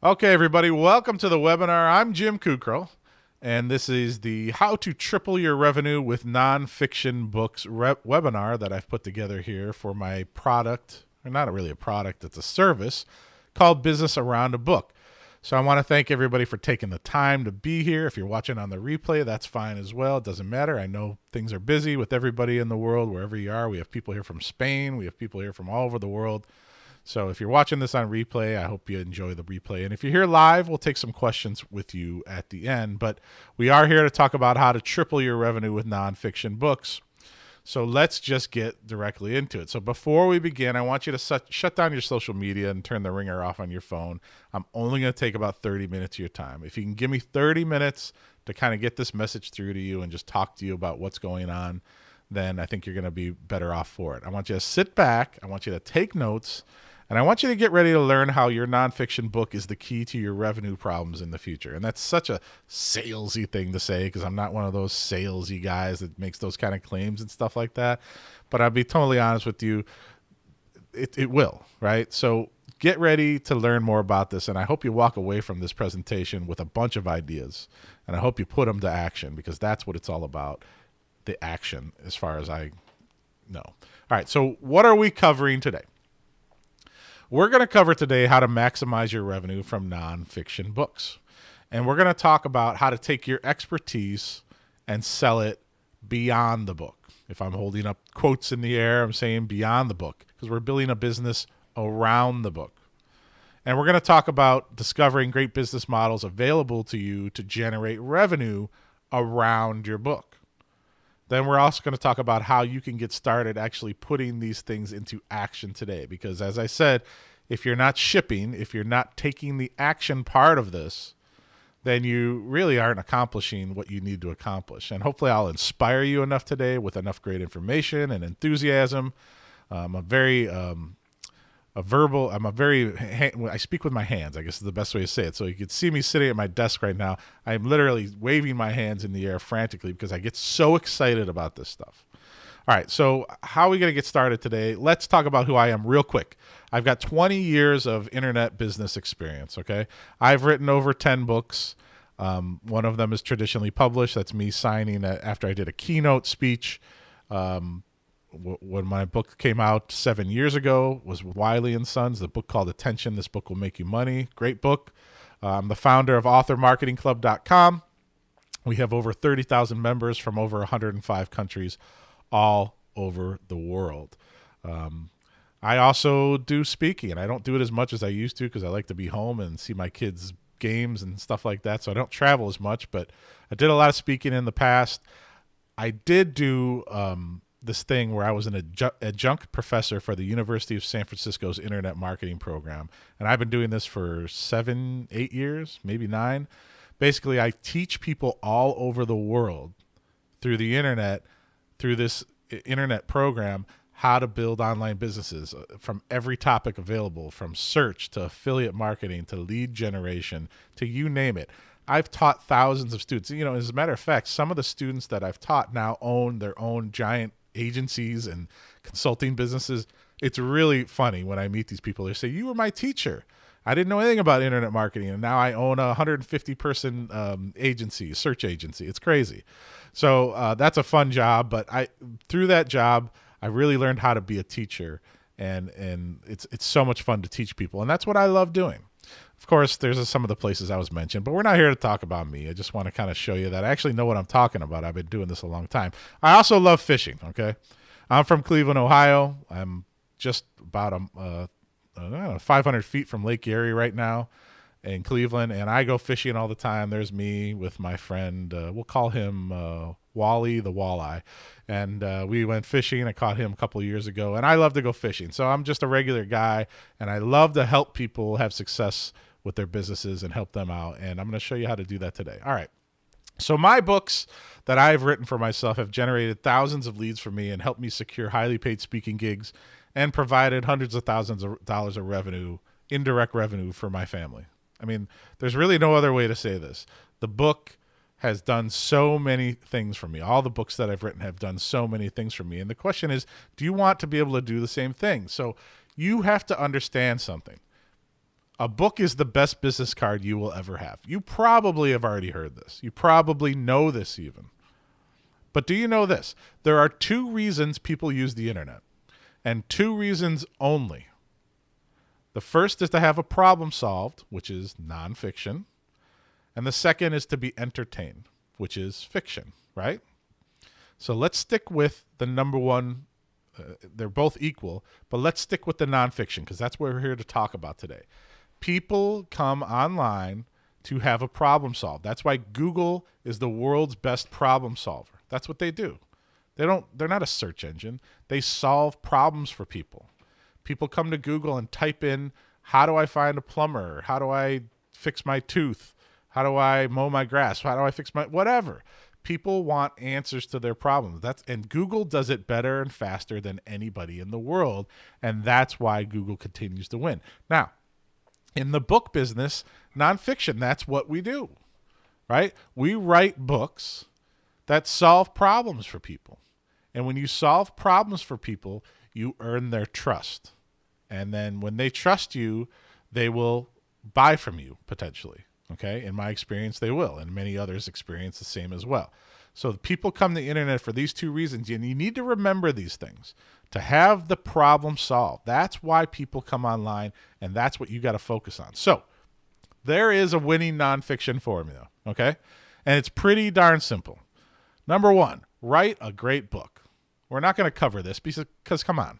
Okay, everybody, welcome to the webinar. I'm Jim Kukrow, and this is the How to Triple Your Revenue with Nonfiction Books webinar that I've put together here for my product, or not really a product, it's a service called Business Around a Book. So I want to thank everybody for taking the time to be here. If you're watching on the replay, that's fine as well. It doesn't matter. I know things are busy with everybody in the world, wherever you are. We have people here from Spain. We have people here from all over the world. So if you're watching this on replay, I hope you enjoy the replay. And if you're here live, we'll take some questions with you at the end. But we are here to talk about how to triple your revenue with nonfiction books. So let's just get directly into it. So before we begin, I want you to shut down your social media and turn the ringer off on your phone. I'm only going to take about 30 minutes of your time. If you can give me 30 minutes to kind of get this message through to you and just talk to you about what's going on, then I think you're going to be better off for it. I want you to sit back. I want you to take notes. And I want you to get ready to learn how your nonfiction book is the key to your revenue problems in the future. And that's such a salesy thing to say because I'm not one of those salesy guys that makes those kind of claims and stuff like that. But I'll be totally honest with you, it will, right? So get ready to learn more about this. And I hope you walk away from this presentation with a bunch of ideas. And I hope you put them to action because that's what it's all about, the action as far as I know. All right, so what are we covering today? We're going to cover today how to maximize your revenue from nonfiction books. And we're going to talk about how to take your expertise and sell it beyond the book. If I'm holding up quotes in the air, I'm saying beyond the book because we're building a business around the book. And we're going to talk about discovering great business models available to you to generate revenue around your book. Then we're also going to talk about how you can get started actually putting these things into action today. Because as I said, if you're not shipping, if you're not taking the action part of this, then you really aren't accomplishing what you need to accomplish. And hopefully I'll inspire you enough today with enough great information and enthusiasm. I speak with my hands, I guess is the best way to say it. So you can see me sitting at my desk right now. I'm literally waving my hands in the air frantically because I get so excited about this stuff. All right, so how are we going to get started today? Let's talk about who I am real quick. I've got 20 years of internet business experience, okay? I've written over 10 books. One of them is traditionally published. That's me signing after I did a keynote speech. When my book came out 7 years ago, was Wiley & Sons, the book called Attention, This Book Will Make You Money. Great book. I'm the founder of authormarketingclub.com. We have over 30,000 members from over 105 countries all over the world. I also do speaking, and I don't do it as much as I used to because I like to be home and see my kids' games and stuff like that, so I don't travel as much, but I did a lot of speaking in the past. I did do this thing where I was an adjunct professor for the University of San Francisco's Internet Marketing Program. And I've been doing this for 7, 8 years, maybe 9. Basically, I teach people all over the world through the internet, through this internet program, how to build online businesses from every topic available, from search to affiliate marketing to lead generation to you name it. I've taught thousands of students. You know, as a matter of fact, some of the students that I've taught now own their own giant agencies and consulting businesses. It's really funny when I meet these people. They say, "You were my teacher. I didn't know anything about internet marketing, and now I own a 150-person agency, search agency." It's crazy. So that's a fun job, but through that job, I really learned how to be a teacher, and it's so much fun to teach people, and that's what I love doing. Of course, there's some of the places I was mentioned, but we're not here to talk about me. I just want to kind of show you that I actually know what I'm talking about. I've been doing this a long time. I also love fishing, okay? I'm from Cleveland, Ohio. I'm just about 500 feet from Lake Erie right now in Cleveland, and I go fishing all the time. There's me with my friend. We'll call him Wally the Walleye. And we went fishing. I caught him a couple of years ago, and I love to go fishing. So I'm just a regular guy, and I love to help people have success with their businesses and help them out. And I'm going to show you how to do that today. All right. So my books that I've written for myself have generated thousands of leads for me and helped me secure highly paid speaking gigs and provided hundreds of thousands of dollars of revenue, indirect revenue for my family. I mean, there's really no other way to say this. The book has done so many things for me. All the books that I've written have done so many things for me. And the question is, do you want to be able to do the same thing? So you have to understand something. A book is the best business card you will ever have. You probably have already heard this. You probably know this even. But do you know this? There are 2 reasons people use the internet, and 2 reasons only. The first is to have a problem solved, which is nonfiction. And the second is to be entertained, which is fiction, right? So let's stick with the number one. They're both equal, but let's stick with the nonfiction because that's what we're here to talk about today. People come online to have a problem solved. That's why Google is the world's best problem solver. That's what they do. They're not a search engine. They solve problems for people. People come to Google and type in, how do I find a plumber? How do I fix my tooth? How do I mow my grass? How do I fix my whatever? People want answers to their problems. And Google does it better and faster than anybody in the world, and that's why Google continues to win. Now, in the book business, nonfiction, that's what we do, right? We write books that solve problems for people. And when you solve problems for people, you earn their trust. And then when they trust you, they will buy from you potentially. Okay. In my experience, they will. And many others experience the same as well. So people come to the internet for these 2 reasons. And you need to remember these things to have the problem solved. That's why people come online. And that's what you got to focus on. So there is a winning nonfiction formula. Okay. And it's pretty darn simple. Number 1, write a great book. We're not going to cover this because come on.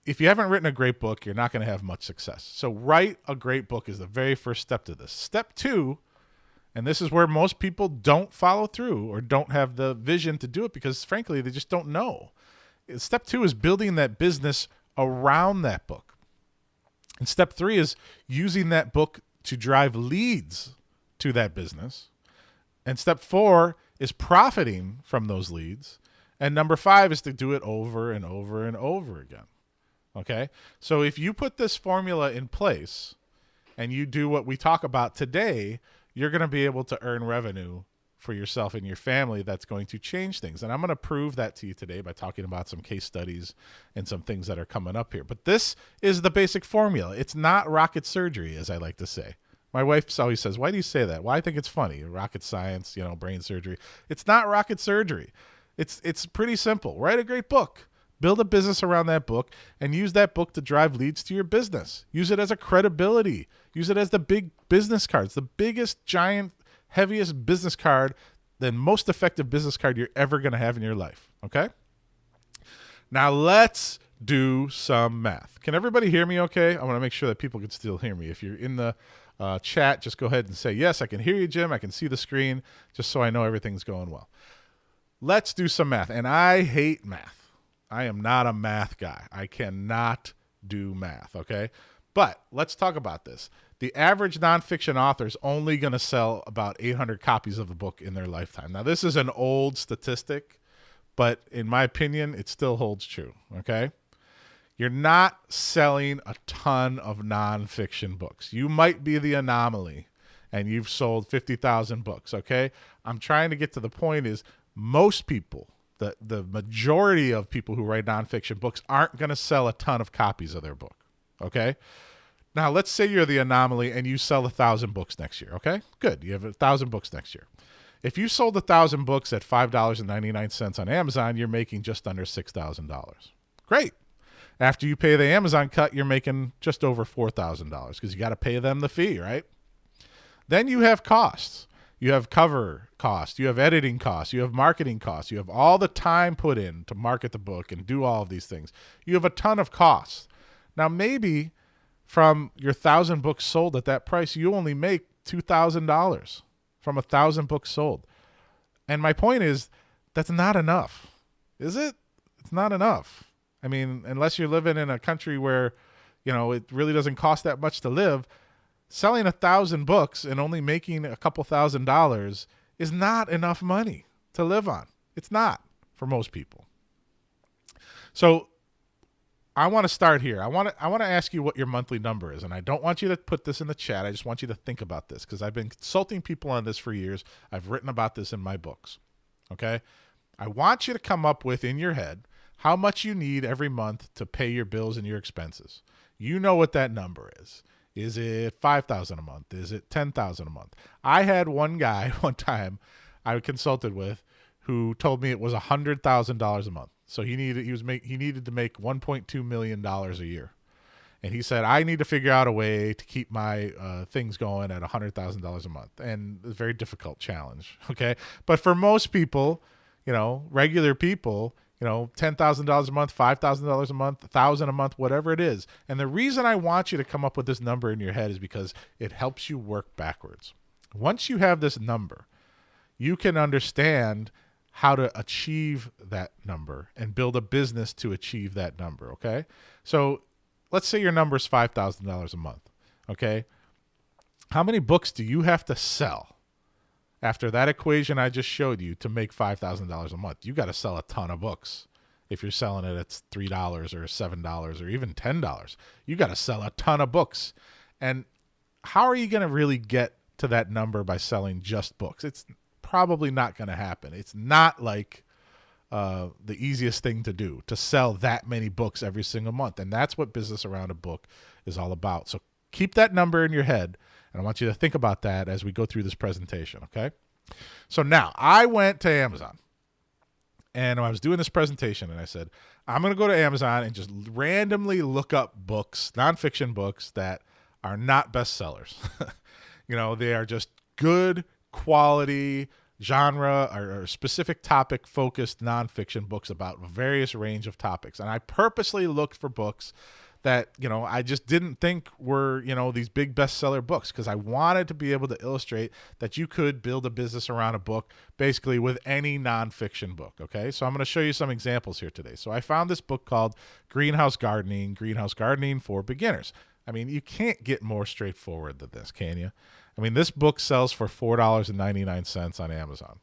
If you haven't written a great book, you're not going to have much success. So write a great book is the very first step to this. Step 2, and this is where most people don't follow through or don't have the vision to do it because, frankly, they just don't know. Step 2 is building that business around that book. And step 3 is using that book to drive leads to that business. And step 4 is profiting from those leads. And number 5 is to do it over and over and over again. Okay? So if you put this formula in place and you do what we talk about today, you're going to be able to earn revenue for yourself and your family that's going to change things. And I'm going to prove that to you today by talking about some case studies and some things that are coming up here. But this is the basic formula. It's not rocket surgery, as I like to say. My wife always says, why do you say that? Well, I think it's funny. Rocket science, brain surgery. It's not rocket surgery. It's pretty simple. Write a great book. Build a business around that book and use that book to drive leads to your business. Use it as a credibility. Use it as the big business cards, the biggest, giant, heaviest business card, the most effective business card you're ever going to have in your life. Okay? Now let's do some math. Can everybody hear me okay? I want to make sure that people can still hear me. If you're in the chat, just go ahead and say, yes, I can hear you, Jim. I can see the screen, just so I know everything's going well. Let's do some math. And I hate math. I am not a math guy. I cannot do math, okay? But let's talk about this. The average nonfiction author is only going to sell about 800 copies of a book in their lifetime. Now, this is an old statistic, but in my opinion, it still holds true, okay? You're not selling a ton of nonfiction books. You might be the anomaly, and you've sold 50,000 books, okay? I'm trying to get to the point is most people, the majority of people who write nonfiction books aren't going to sell a ton of copies of their book, okay? Now, let's say you're the anomaly and you sell 1,000 books next year, okay? Good, you have 1,000 books next year. If you sold 1,000 books at $5.99 on Amazon, you're making just under $6,000. Great. After you pay the Amazon cut, you're making just over $4,000 because you got to pay them the fee, right? Then you have costs. You have cover costs. You have editing costs. You have marketing costs. You have all the time put in to market the book and do all of these things. You have a ton of costs. Now, maybe from your 1,000 books sold at that price, you only make $2,000 from 1,000 books sold. And my point is, that's not enough. Is it? It's not enough. I mean, unless you're living in a country where, it really doesn't cost that much to live, selling 1,000 books and only making a couple $1,000s is not enough money to live on. It's not for most people. So I want to start here. I want to ask you what your monthly number is, and I don't want you to put this in the chat. I just want you to think about this because I've been consulting people on this for years. I've written about this in my books. Okay? I want you to come up with in your head how much you need every month to pay your bills and your expenses. You know what that number is. Is it 5,000 a month? Is it 10,000 a month? I had one guy one time I consulted with who told me it was $100,000 a month. So he needed to make $1.2 million a year. And he said, I need to figure out a way to keep my things going at $100,000 a month. And it's a very difficult challenge. Okay. But for most people, regular people, $10,000 a month, $5,000 a month, $1,000 a month, whatever it is. And the reason I want you to come up with this number in your head is because it helps you work backwards. Once you have this number, you can understand how to achieve that number and build a business to achieve that number. Okay. So let's say your number is $5,000 a month. Okay. How many books do you have to sell after that equation I just showed you to make $5,000 a month? You got to sell a ton of books. If you're selling it at $3 or $7 or even $10, you got to sell a ton of books. And how are you going to really get to that number by selling just books? It's probably not going to happen. It's not like the easiest thing to do, to sell that many books every single month. And that's what Business Around a Book is all about. So keep that number in your head. And I want you to think about that as we go through this presentation, okay? So now I went to Amazon and I was doing this presentation and I said, I'm going to go to Amazon and just randomly look up books, nonfiction books that are not bestsellers. They are just good quality genre or specific topic focused nonfiction books about a various range of topics. And I purposely looked for books that, I just didn't think were, these big bestseller books, because I wanted to be able to illustrate that you could build a business around a book basically with any nonfiction book. Okay. So I'm going to show you some examples here today. So I found this book called Greenhouse Gardening for Beginners. I mean, you can't get more straightforward than this, can you? I mean, this book sells for $4.99 on Amazon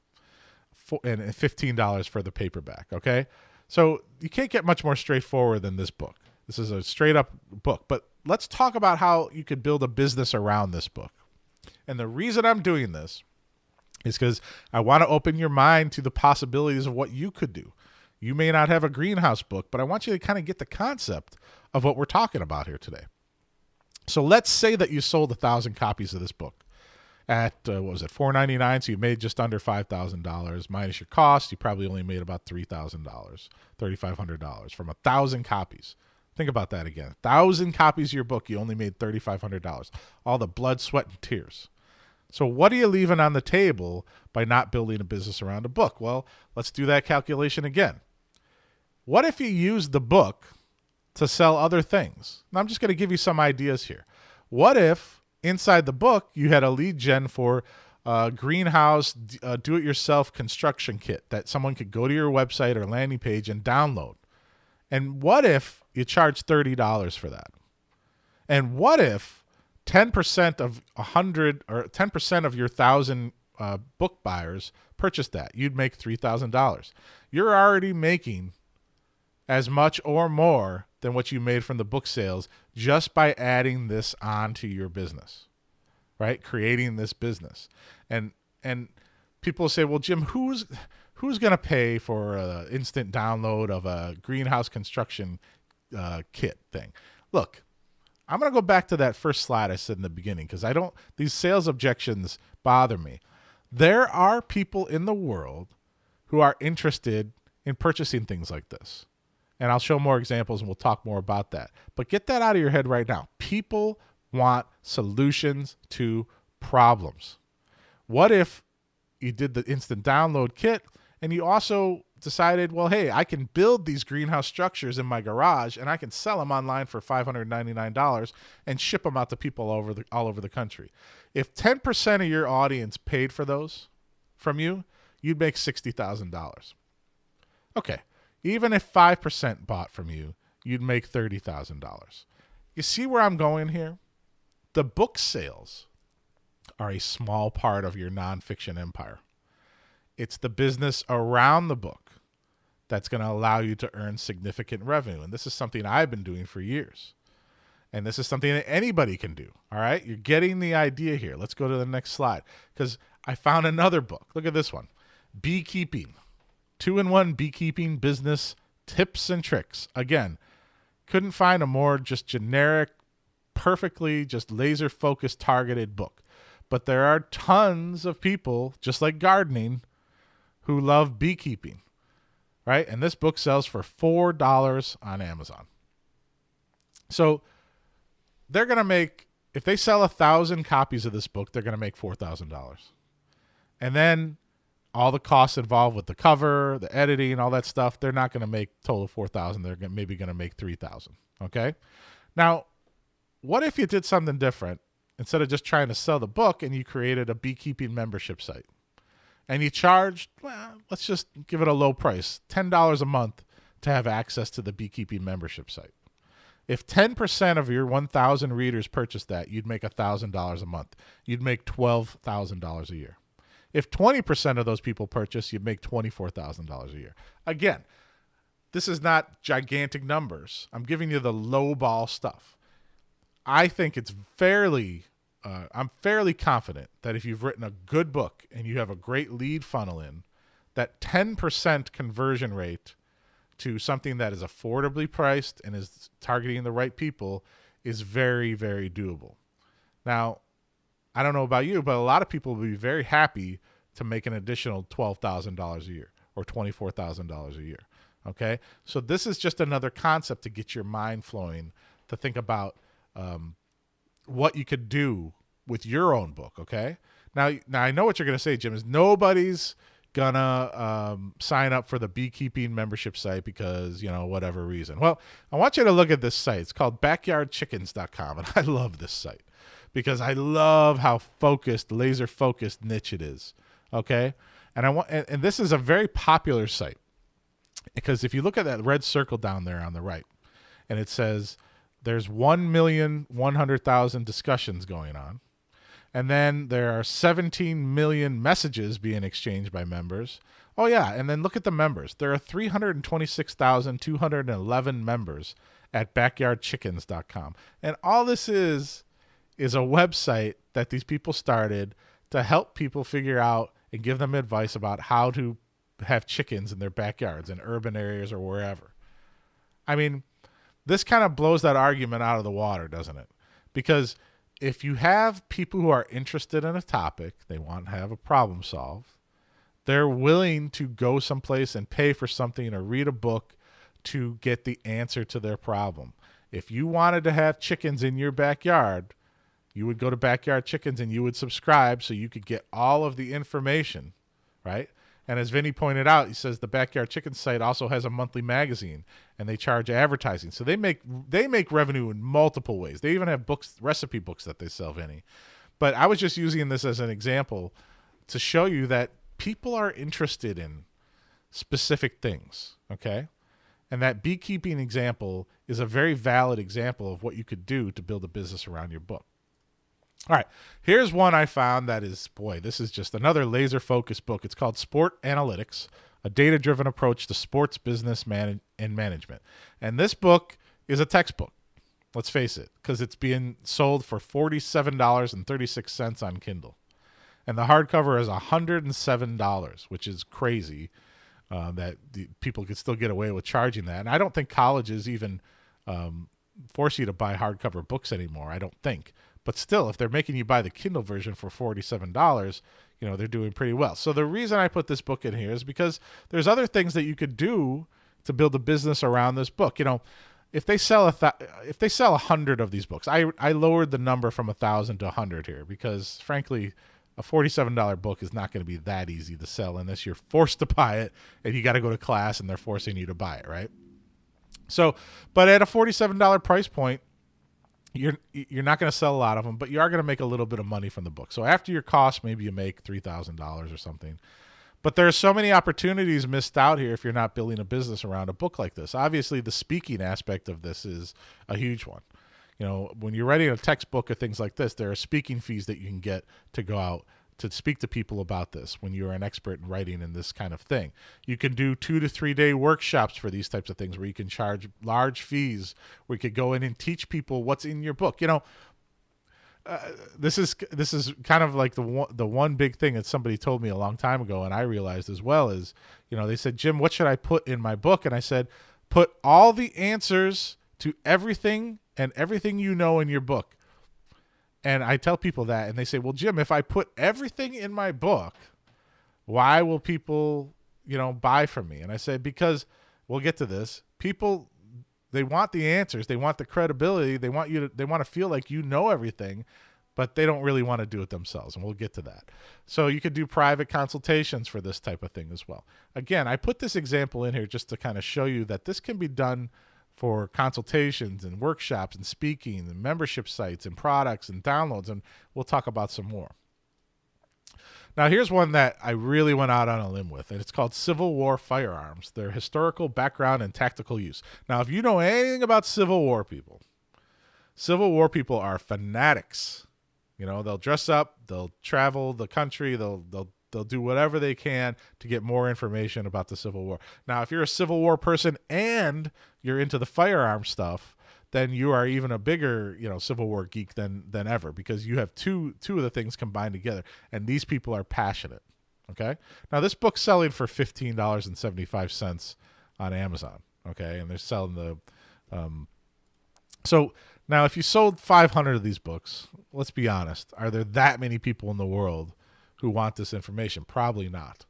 and $15 for the paperback, okay? So you can't get much more straightforward than this book. This is a straight-up book. But let's talk about how you could build a business around this book. And the reason I'm doing this is because I want to open your mind to the possibilities of what you could do. You may not have a greenhouse book, but I want you to kind of get the concept of what we're talking about here today. So let's say that you sold 1,000 copies of this book at, $4.99. So you made just under $5,000 minus your cost. You probably only made about $3,000, $3,500 from 1,000 copies. Think about that again. 1,000 copies of your book, you only made $3,500. All the blood, sweat, and tears. So what are you leaving on the table by not building a business around a book? Well, let's do that calculation again. What if you used the book to sell other things? Now, I'm just going to give you some ideas here. What if inside the book you had a lead gen for a greenhouse do-it-yourself construction kit that someone could go to your website or landing page and download? And what if you charge $30 for that? And what if 10% of 100 or 10% of your 1,000 book buyers purchased that? You'd make $3,000. You're already making as much or more than what you made from the book sales just by adding this onto your business, right? Creating this business. And people say, well, Jim, who's going to pay for an instant download of a greenhouse construction kit thing? Look, I'm going to go back to that first slide I said in the beginning, because these sales objections bother me. There are people in the world who are interested in purchasing things like this. And I'll show more examples and we'll talk more about that. But get that out of your head right now. People want solutions to problems. What if you did the instant download kit and you also decided, well, hey, I can build these greenhouse structures in my garage and I can sell them online for $599 and ship them out to people all over the country. If 10% of your audience paid for those from you, you'd make $60,000. Okay. Even if 5% bought from you, you'd make $30,000. You see where I'm going here? The book sales are a small part of your nonfiction empire. It's the business around the book that's going to allow you to earn significant revenue. And this is something I've been doing for years. And this is something that anybody can do. All right? You're getting the idea here. Let's go to the next slide, because I found another book. Look at this one. Beekeeping. 2-in-1 beekeeping business tips and tricks. Again, couldn't find a more just generic perfectly just laser focused targeted book. But there are tons of people, just like gardening, who love beekeeping, right? And this book sells for $4 on Amazon. So they're going to make, if they sell 1,000 copies of this book, they're going to make $4,000. And then all the costs involved with the cover, the editing, all that stuff, they're not going to make total $4,000. They're maybe going to make $3,000. Okay. Now, what if you did something different? Instead of just trying to sell the book, and you created a beekeeping membership site, and you charged, well, let's just give it a low price, $10 a month to have access to the beekeeping membership site. If 10% of your 1,000 readers purchased that, you'd make $1,000 a month. You'd make $12,000 a year. If 20% of those people purchase, you'd make $24,000 a year. Again, this is not gigantic numbers. I'm giving you the low ball stuff. I think it's I'm fairly confident that if you've written a good book and you have a great lead funnel in, that 10% conversion rate to something that is affordably priced and is targeting the right people is very, very doable. Now, I don't know about you, but a lot of people will be very happy to make an additional $12,000 a year or $24,000 a year. Okay? So this is just another concept to get your mind flowing, to think about what you could do with your own book. Okay. Now I know what you're going to say, Jim, is nobody's gonna sign up for the beekeeping membership site because, whatever reason. Well, I want you to look at this site. It's called backyardchickens.com. And I love this site because I love how laser focused niche it is. Okay. And this is a very popular site because if you look at that red circle down there on the right, and it says, there's 1,100,000 discussions going on. And then there are 17 million messages being exchanged by members. Oh, yeah. And then look at the members. There are 326,211 members at backyardchickens.com. And all this is a website that these people started to help people figure out and give them advice about how to have chickens in their backyards in urban areas or wherever. I mean, this kind of blows that argument out of the water, doesn't it? Because if you have people who are interested in a topic, they want to have a problem solved, they're willing to go someplace and pay for something or read a book to get the answer to their problem. If you wanted to have chickens in your backyard, you would go to Backyard Chickens and you would subscribe so you could get all of the information, right? And as Vinny pointed out, he says the Backyard Chickens site also has a monthly magazine, and they charge advertising. So they make revenue in multiple ways. They even have books, recipe books that they sell, Vinny. But I was just using this as an example to show you that people are interested in specific things, okay? And that beekeeping example is a very valid example of what you could do to build a business around your book. All right, here's one I found that is, this is just another laser-focused book. It's called Sport Analytics, a data-driven approach to sports business and management. And this book is a textbook, let's face it, because it's being sold for $47.36 on Kindle. And the hardcover is $107, which is crazy that people could still get away with charging that. And I don't think colleges even force you to buy hardcover books anymore, I don't think. But still, if they're making you buy the Kindle version for $47, they're doing pretty well. So the reason I put this book in here is because there's other things that you could do to build a business around this book. If they sell 100 of these books, I lowered the number from 1,000 to 100 here because, frankly, a $47 book is not going to be that easy to sell unless you're forced to buy it and you got to go to class and they're forcing you to buy it, right? So, but at a $47 price point, you're not going to sell a lot of them, but you are going to make a little bit of money from the book. So after your cost, maybe you make $3,000 or something. But there are so many opportunities missed out here if you're not building a business around a book like this. Obviously, the speaking aspect of this is a huge one. When you're writing a textbook or things like this, there are speaking fees that you can get to go out to speak to people about this when you're an expert in writing in this kind of thing. You can do 2 to 3 day workshops for these types of things where you can charge large fees, where you could go in and teach people what's in your book. This is kind of like the one big thing that somebody told me a long time ago, and I realized as well is, they said, Jim, what should I put in my book? And I said, put all the answers to everything and everything you know in your book. And I tell people that, and they say, well, Jim, if I put everything in my book, why will people, buy from me? And I say, because we'll get to this. People, they want the answers. They want the credibility. They want to feel like you know everything, but they don't really want to do it themselves. And we'll get to that. So you could do private consultations for this type of thing as well. Again, I put this example in here just to kind of show you that this can be done for consultations and workshops and speaking and membership sites and products and downloads. And we'll talk about some more. Now, here's one that I really went out on a limb with, and it's called Civil War Firearms, their historical background and tactical use. Now, if you know anything about Civil War people are fanatics. They'll dress up, they'll travel the country, they'll do whatever they can to get more information about the Civil War. Now, if you're a Civil War person and you're into the firearm stuff, then you are even a bigger, Civil War geek than ever, because you have two of the things combined together, and these people are passionate. Okay. Now, this book's selling for $15.75 on Amazon. Okay, and they're selling the. So now, if you sold 500 of these books, let's be honest, are there that many people in the world who want this information? Probably not.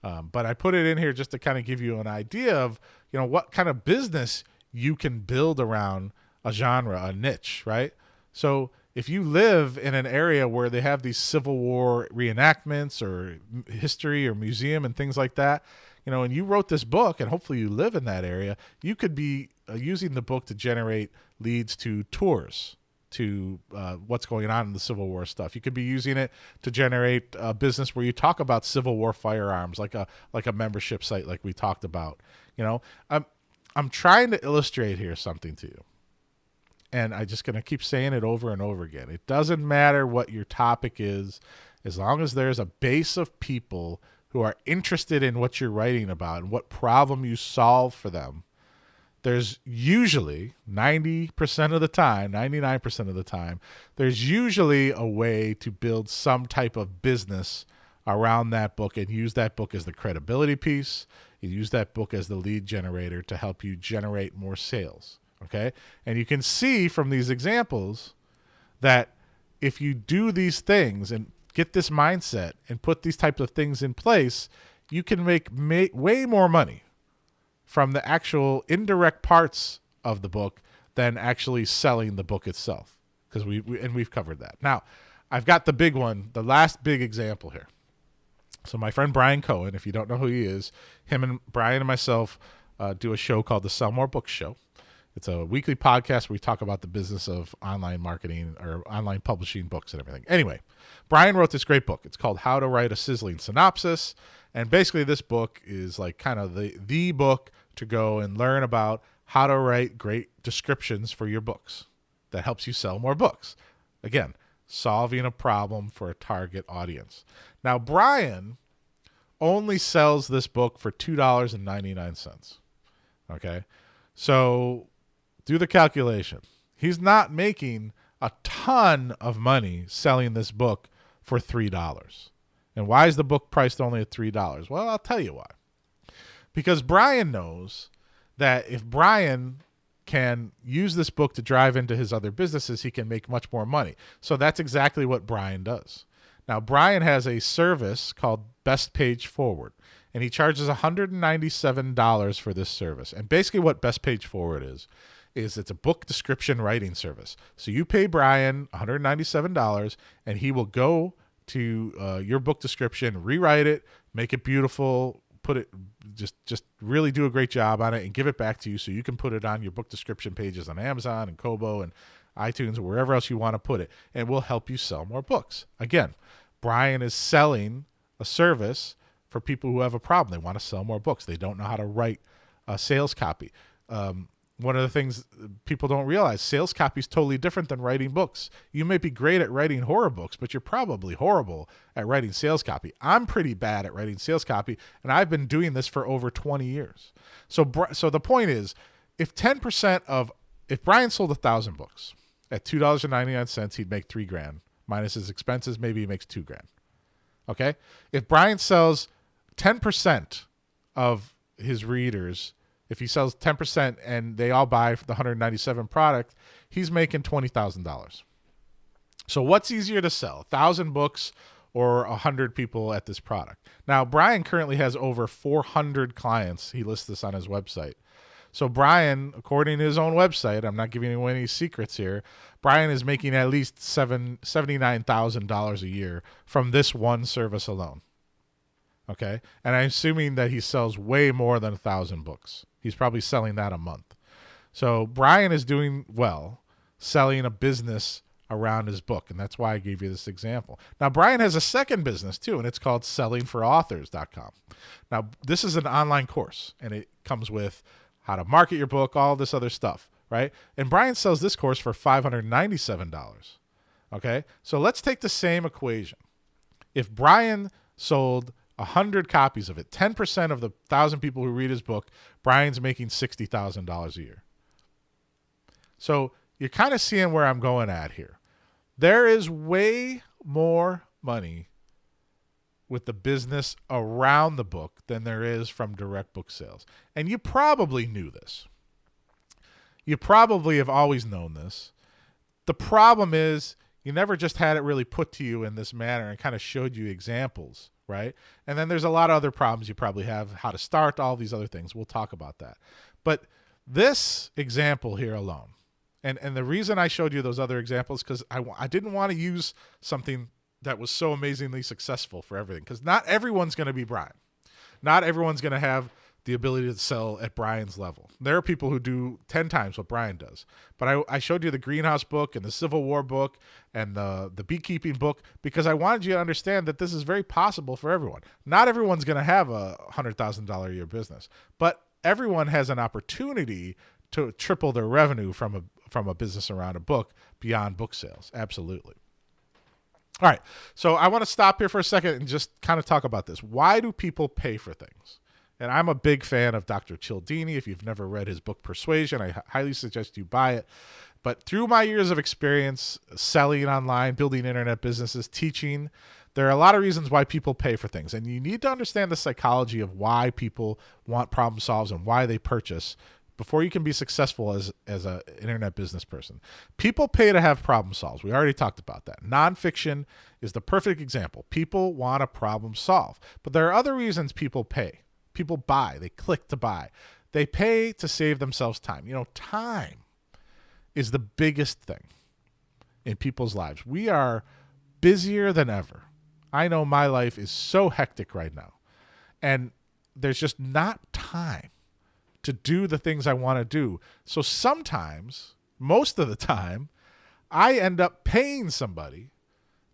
But I put it in here just to kind of give you an idea of, what kind of business you can build around a genre, a niche, right? So if you live in an area where they have these Civil War reenactments or history or museum and things like that, and you wrote this book and hopefully you live in that area, you could be using the book to generate leads to tours, to what's going on in the Civil War stuff. You could be using it to generate a business where you talk about Civil War firearms, like a membership site like we talked about. I'm trying to illustrate here something to you. And I'm just going to keep saying it over and over again. It doesn't matter what your topic is, as long as there's a base of people who are interested in what you're writing about and what problem you solve for them. There's usually 90% of the time, 99% of the time, there's usually a way to build some type of business around that book and use that book as the credibility piece. You use that book as the lead generator to help you generate more sales. Okay. And you can see from these examples that if you do these things and get this mindset and put these types of things in place, you can make way more money from the actual indirect parts of the book than actually selling the book itself. Because we've covered that. Now, I've got the big one, the last big example here. So my friend Brian Cohen, if you don't know who he is, him and Brian and myself do a show called the Sell More Books Show. It's a weekly podcast where we talk about the business of online marketing or online publishing books and everything. Anyway, Brian wrote this great book. It's called How to Write a Sizzling Synopsis. And basically this book is like kind of the book to go and learn about how to write great descriptions for your books that helps you sell more books. Again, solving a problem for a target audience. Now, Brian only sells this book for $2.99. Okay? So do the calculation. He's not making a ton of money selling this book for $3. And why is the book priced only at $3? Well, I'll tell you why. Because Brian knows that if Brian can use this book to drive into his other businesses, he can make much more money. So that's exactly what Brian does. Now, Brian has a service called Best Page Forward, and he charges $197 for this service. And basically what Best Page Forward is it's a book description writing service. So you pay Brian $197, and he will go to your book description, rewrite it, make it beautiful, put it, just really do a great job on it and give it back to you so you can put it on your book description pages on Amazon and Kobo and iTunes or wherever else you want to put it, and we'll help you sell more books. Again, Brian is selling a service for people who have a problem. They want to sell more books. They don't know how to write a sales copy. One of the things people don't realize, sales copy is totally different than writing books. You may be great at writing horror books, but you're probably horrible at writing sales copy. I'm pretty bad at writing sales copy, and I've been doing this for over 20 years. So the point is, if Brian sold 1,000 books at $2.99, he'd make $3,000 minus his expenses. Maybe he makes $2,000. Okay. If Brian sells 10% of his readers If he sells 10% and they all buy the 197 product, he's making $20,000. So what's easier to sell, 1,000 books or 100 people at this product? Now, Brian currently has over 400 clients. He lists this on his website. So Brian, according to his own website, I'm not giving away any secrets here, Brian is making at least $79,000 a year from this one service alone. Okay? And I'm assuming that he sells way more than 1,000 books. He's probably selling that a month. So Brian is doing well selling a business around his book, and that's why I gave you this example. Now, Brian has a second business too, and it's called sellingforauthors.com. Now, this is an online course, and it comes with how to market your book, all this other stuff, right? And Brian sells this course for $597. Okay? So let's take the same equation. If Brian sold 100 copies of it, 10% of the 1,000 people who read his book, Brian's making $60,000 a year. So you're kind of seeing where I'm going at here. There is way more money with the business around the book than there is from direct book sales. And you probably knew this. You probably have always known this. The problem is you never just had it really put to you in this manner and kind of showed you examples, right? And then there's a lot of other problems you probably have, how to start, all these other things. We'll talk about that. But this example here alone, and the reason I showed you those other examples, because I didn't want to use something that was so amazingly successful for everything, because not everyone's going to be Brian. Not everyone's going to have the ability to sell at Brian's level. There are people who do 10 times what Brian does. But I showed you the Greenhouse book and the Civil War book and the Beekeeping book because I wanted you to understand that this is very possible for everyone. Not everyone's going to have a $100,000 a year business, but everyone has an opportunity to triple their revenue from a business around a book beyond book sales. Absolutely. All right. So I want to stop here for a second and just kind of talk about this. Why do people pay for things? And I'm a big fan of Dr. Cialdini. If you've never read his book, Persuasion, I highly suggest you buy it. But through my years of experience selling online, building internet businesses, teaching, there are a lot of reasons why people pay for things. And you need to understand the psychology of why people want problem solves and why they purchase before you can be successful as an internet business person. People pay to have problem solves. We already talked about that. Nonfiction is the perfect example. People want a problem solve. But there are other reasons people pay. People buy. They click to buy. They pay to save themselves time. You know, time is the biggest thing in people's lives. We are busier than ever. I know my life is so hectic right now. And there's just not time to do the things I want to do. So sometimes, most of the time, I end up paying somebody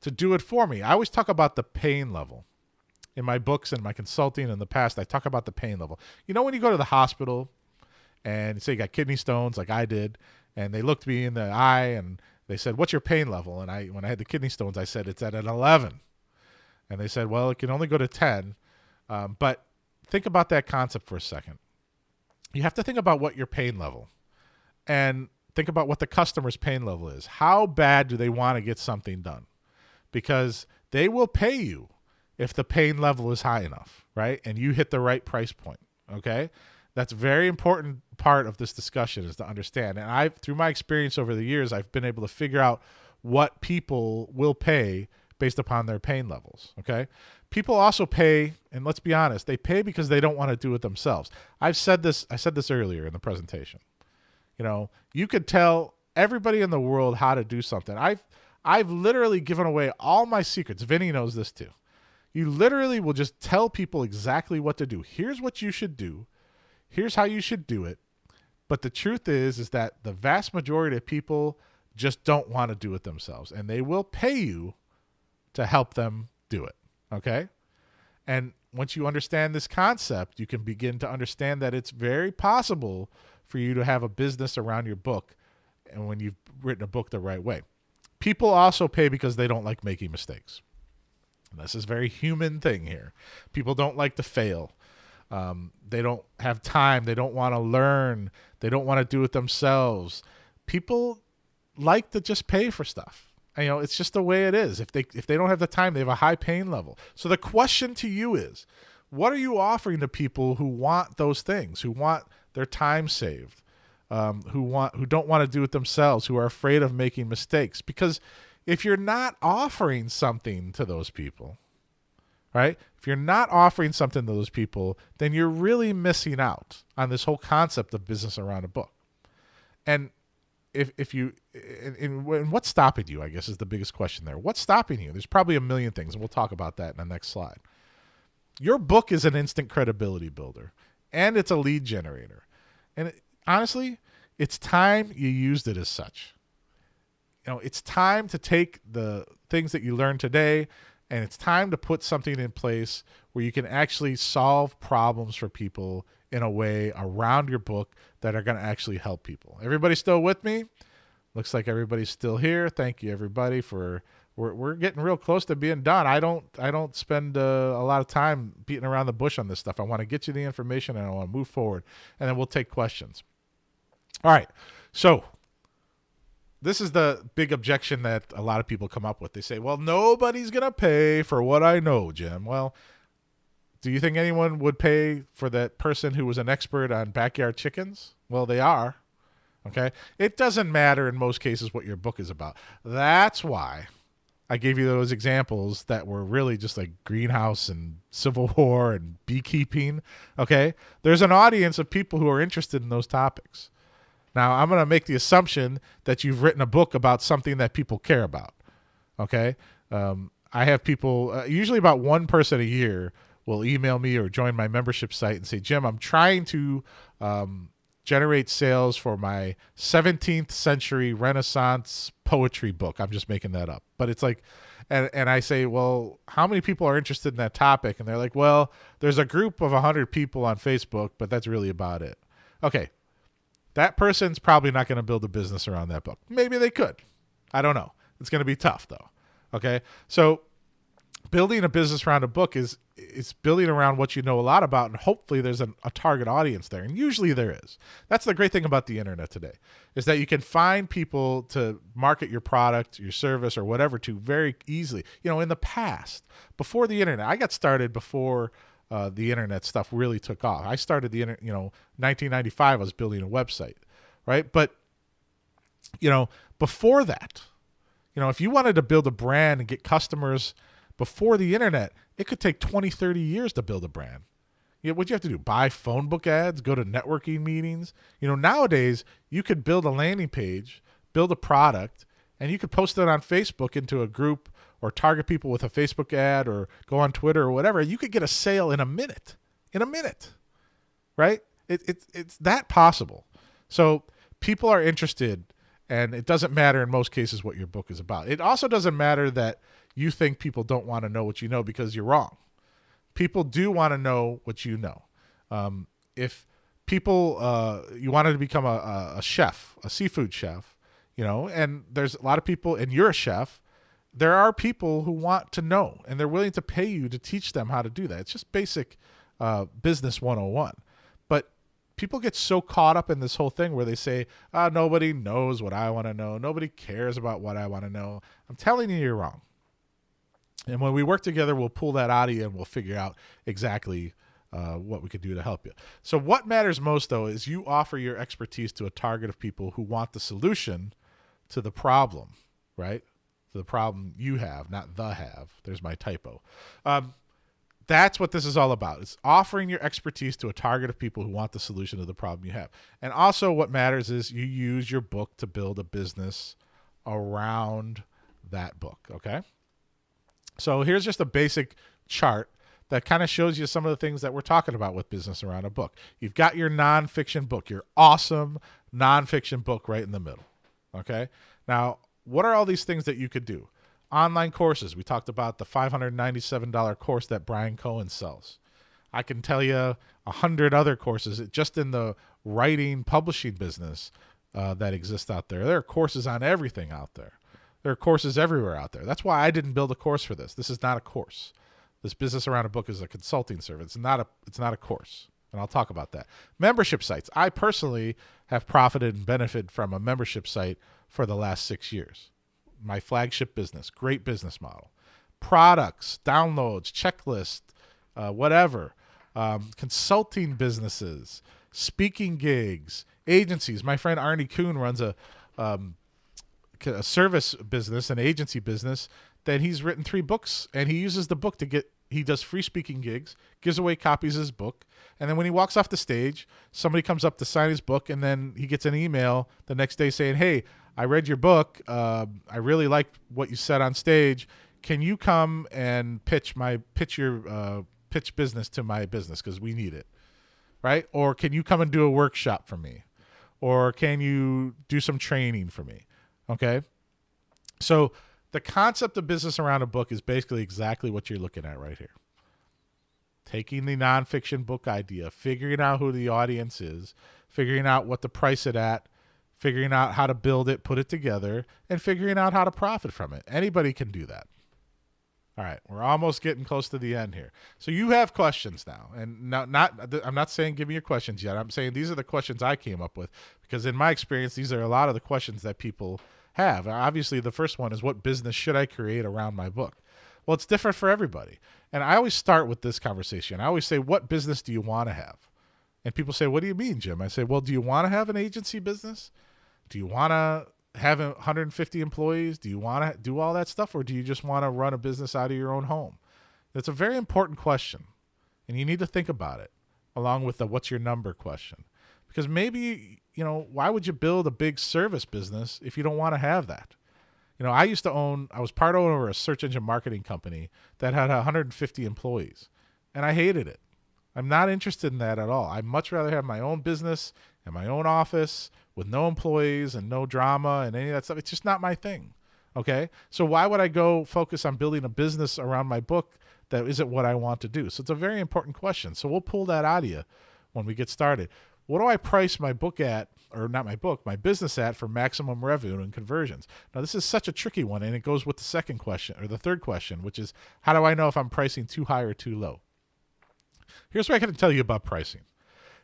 to do it for me. I always talk about the pain level. In my books and my consulting in the past, I talk about the pain level. You know when you go to the hospital and say you got kidney stones like I did, and they looked me in the eye and they said, "What's your pain level?" And when I had the kidney stones, I said, "It's at an 11." And they said, "Well, it can only go to 10." But think about that concept for a second. You have to think about what your pain level and think about what the customer's pain level is. How bad do they want to get something done? Because they will pay you if the pain level is high enough, right? And you hit the right price point, okay? That's a very important part of this discussion is to understand. And through my experience over the years, I've been able to figure out what people will pay based upon their pain levels, okay? People also pay, and let's be honest, they pay because they don't want to do it themselves. I said this earlier in the presentation. You know, you could tell everybody in the world how to do something. I've literally given away all my secrets. Vinny knows this too. You literally will just tell people exactly what to do. Here's what you should do. Here's how you should do it. But the truth is that the vast majority of people just don't want to do it themselves, and they will pay you to help them do it. Okay? And once you understand this concept, you can begin to understand that it's very possible for you to have a business around your book and when you've written a book the right way. People also pay because they don't like making mistakes. And this is a very human thing here. People don't like to fail. They don't have time. They don't want to learn. They don't want to do it themselves. People like to just pay for stuff. You know, it's just the way it is. If they don't have the time, they have a high pain level. So the question to you is, what are you offering to people who want those things, who want their time saved, who don't want to do it themselves, who are afraid of making mistakes. Because if you're not offering something to those people, right? If you're not offering something to those people, then you're really missing out on this whole concept of business around a book. And if you, and what's stopping you, I guess, is the biggest question there. What's stopping you? There's probably a million things, and we'll talk about that in the next slide. Your book is an instant credibility builder, and it's a lead generator. And honestly, it's time you used it as such. It's time to take the things that you learned today, and it's time to put something in place where you can actually solve problems for people in a way around your book that are going to actually help people. Everybody still with me? Looks like everybody's still here. Thank you, everybody, for we're getting real close to being done. I don't spend a lot of time beating around the bush on this stuff. I want to get you the information, and I want to move forward, and then we'll take questions. All right, so this is the big objection that a lot of people come up with. They say, well, nobody's going to pay for what I know, Jim. Well, do you think anyone would pay for that person who was an expert on backyard chickens? Well, they are. Okay. It doesn't matter in most cases what your book is about. That's why I gave you those examples that were really just like greenhouse and Civil War and beekeeping. Okay. There's an audience of people who are interested in those topics. Now, I'm going to make the assumption that you've written a book about something that people care about. Okay. I have people, usually about one person a year will email me or join my membership site and say, Jim, I'm trying to generate sales for my 17th century Renaissance poetry book. I'm just making that up. But it's like, and I say, well, how many people are interested in that topic? And they're like, well, there's a group of 100 people on Facebook, but that's really about it. Okay. That person's probably not going to build a business around that book. Maybe they could. I don't know. It's going to be tough, though. Okay? So building a business around a book is building around what you know a lot about, and hopefully there's a target audience there. And usually there is. That's the great thing about the internet today, is that you can find people to market your product, your service, or whatever to very easily. In the past, before the internet, I got started before the internet stuff really took off. I started 1995, I was building a website, right? But, before that, if you wanted to build a brand and get customers before the internet, it could take 20, 30 years to build a brand. What'd you have to do? Buy phone book ads, go to networking meetings. Nowadays you could build a landing page, build a product, and you could post it on Facebook into a group or target people with a Facebook ad or go on Twitter or whatever. You could get a sale in a minute, right? It's that possible. So people are interested, and it doesn't matter in most cases what your book is about. It also doesn't matter that you think people don't want to know what you know, because you're wrong. People do want to know what you know. If people, you wanted to become a chef, a seafood chef, and there's a lot of people, and you're a chef, there are people who want to know, and they're willing to pay you to teach them how to do that. It's just basic business 101. But people get so caught up in this whole thing where they say, nobody knows what I want to know. Nobody cares about what I want to know. I'm telling you, you're wrong. And when we work together, we'll pull that out of you, and we'll figure out exactly what we could do to help you. So what matters most, though, is you offer your expertise to a target of people who want the solution to the problem, right? To the problem you have, not the have. There's my typo. That's what this is all about. It's offering your expertise to a target of people who want the solution to the problem you have. And also what matters is you use your book to build a business around that book, okay? So here's just a basic chart that kind of shows you some of the things that we're talking about with business around a book. You've got your nonfiction book, your awesome nonfiction book right in the middle, okay? Now, what are all these things that you could do? Online courses. We talked about the $597 course that Brian Cohen sells. I can tell you 100 other courses just in the writing, publishing business that exist out there. There are courses on everything out there. There are courses everywhere out there. That's why I didn't build a course for this. This is not a course. This business around a book is a consulting service. It's not a course. And I'll talk about that. Membership sites. I personally have profited and benefited from a membership site for the last 6 years. My flagship business, great business model. Products, downloads, checklist, whatever. Consulting businesses, speaking gigs, agencies. My friend Arnie Kuhn runs a service business, an agency business, that he's written 3 books, and he uses the book he does free speaking gigs, gives away copies of his book, and then when he walks off the stage, somebody comes up to sign his book, and then he gets an email the next day saying, hey, I read your book. I really liked what you said on stage. Can you come and pitch business to my business because we need it, right? Or can you come and do a workshop for me? Or can you do some training for me? Okay. So the concept of business around a book is basically exactly what you're looking at right here. Taking the nonfiction book idea, figuring out who the audience is, figuring out what to price it at, figuring out how to build it, put it together, and figuring out how to profit from it. Anybody can do that. All right, we're almost getting close to the end here. So you have questions now, and I'm not saying give me your questions yet. I'm saying these are the questions I came up with because in my experience, these are a lot of the questions that people have. Obviously, the first one is what business should I create around my book? Well, it's different for everybody. And I always start with this conversation. I always say, what business do you want to have? And people say, what do you mean, Jim? I say, well, do you want to have an agency business? Do you want to have 150 employees? Do you want to do all that stuff? Or do you just want to run a business out of your own home? It's a very important question. And you need to think about it along with the what's your number question. Because maybe, why would you build a big service business if you don't want to have that? I was part owner of a search engine marketing company that had 150 employees, and I hated it. I'm not interested in that at all. I'd much rather have my own business and my own office with no employees and no drama and any of that stuff. It's just not my thing. Okay. So why would I go focus on building a business around my book that isn't what I want to do? So it's a very important question. So we'll pull that out of you when we get started. What do I price my book at, or not my book, my business at for maximum revenue and conversions? Now, this is such a tricky one, and it goes with the second question, or the third question, which is, how do I know if I'm pricing too high or too low? Here's what I can tell you about pricing.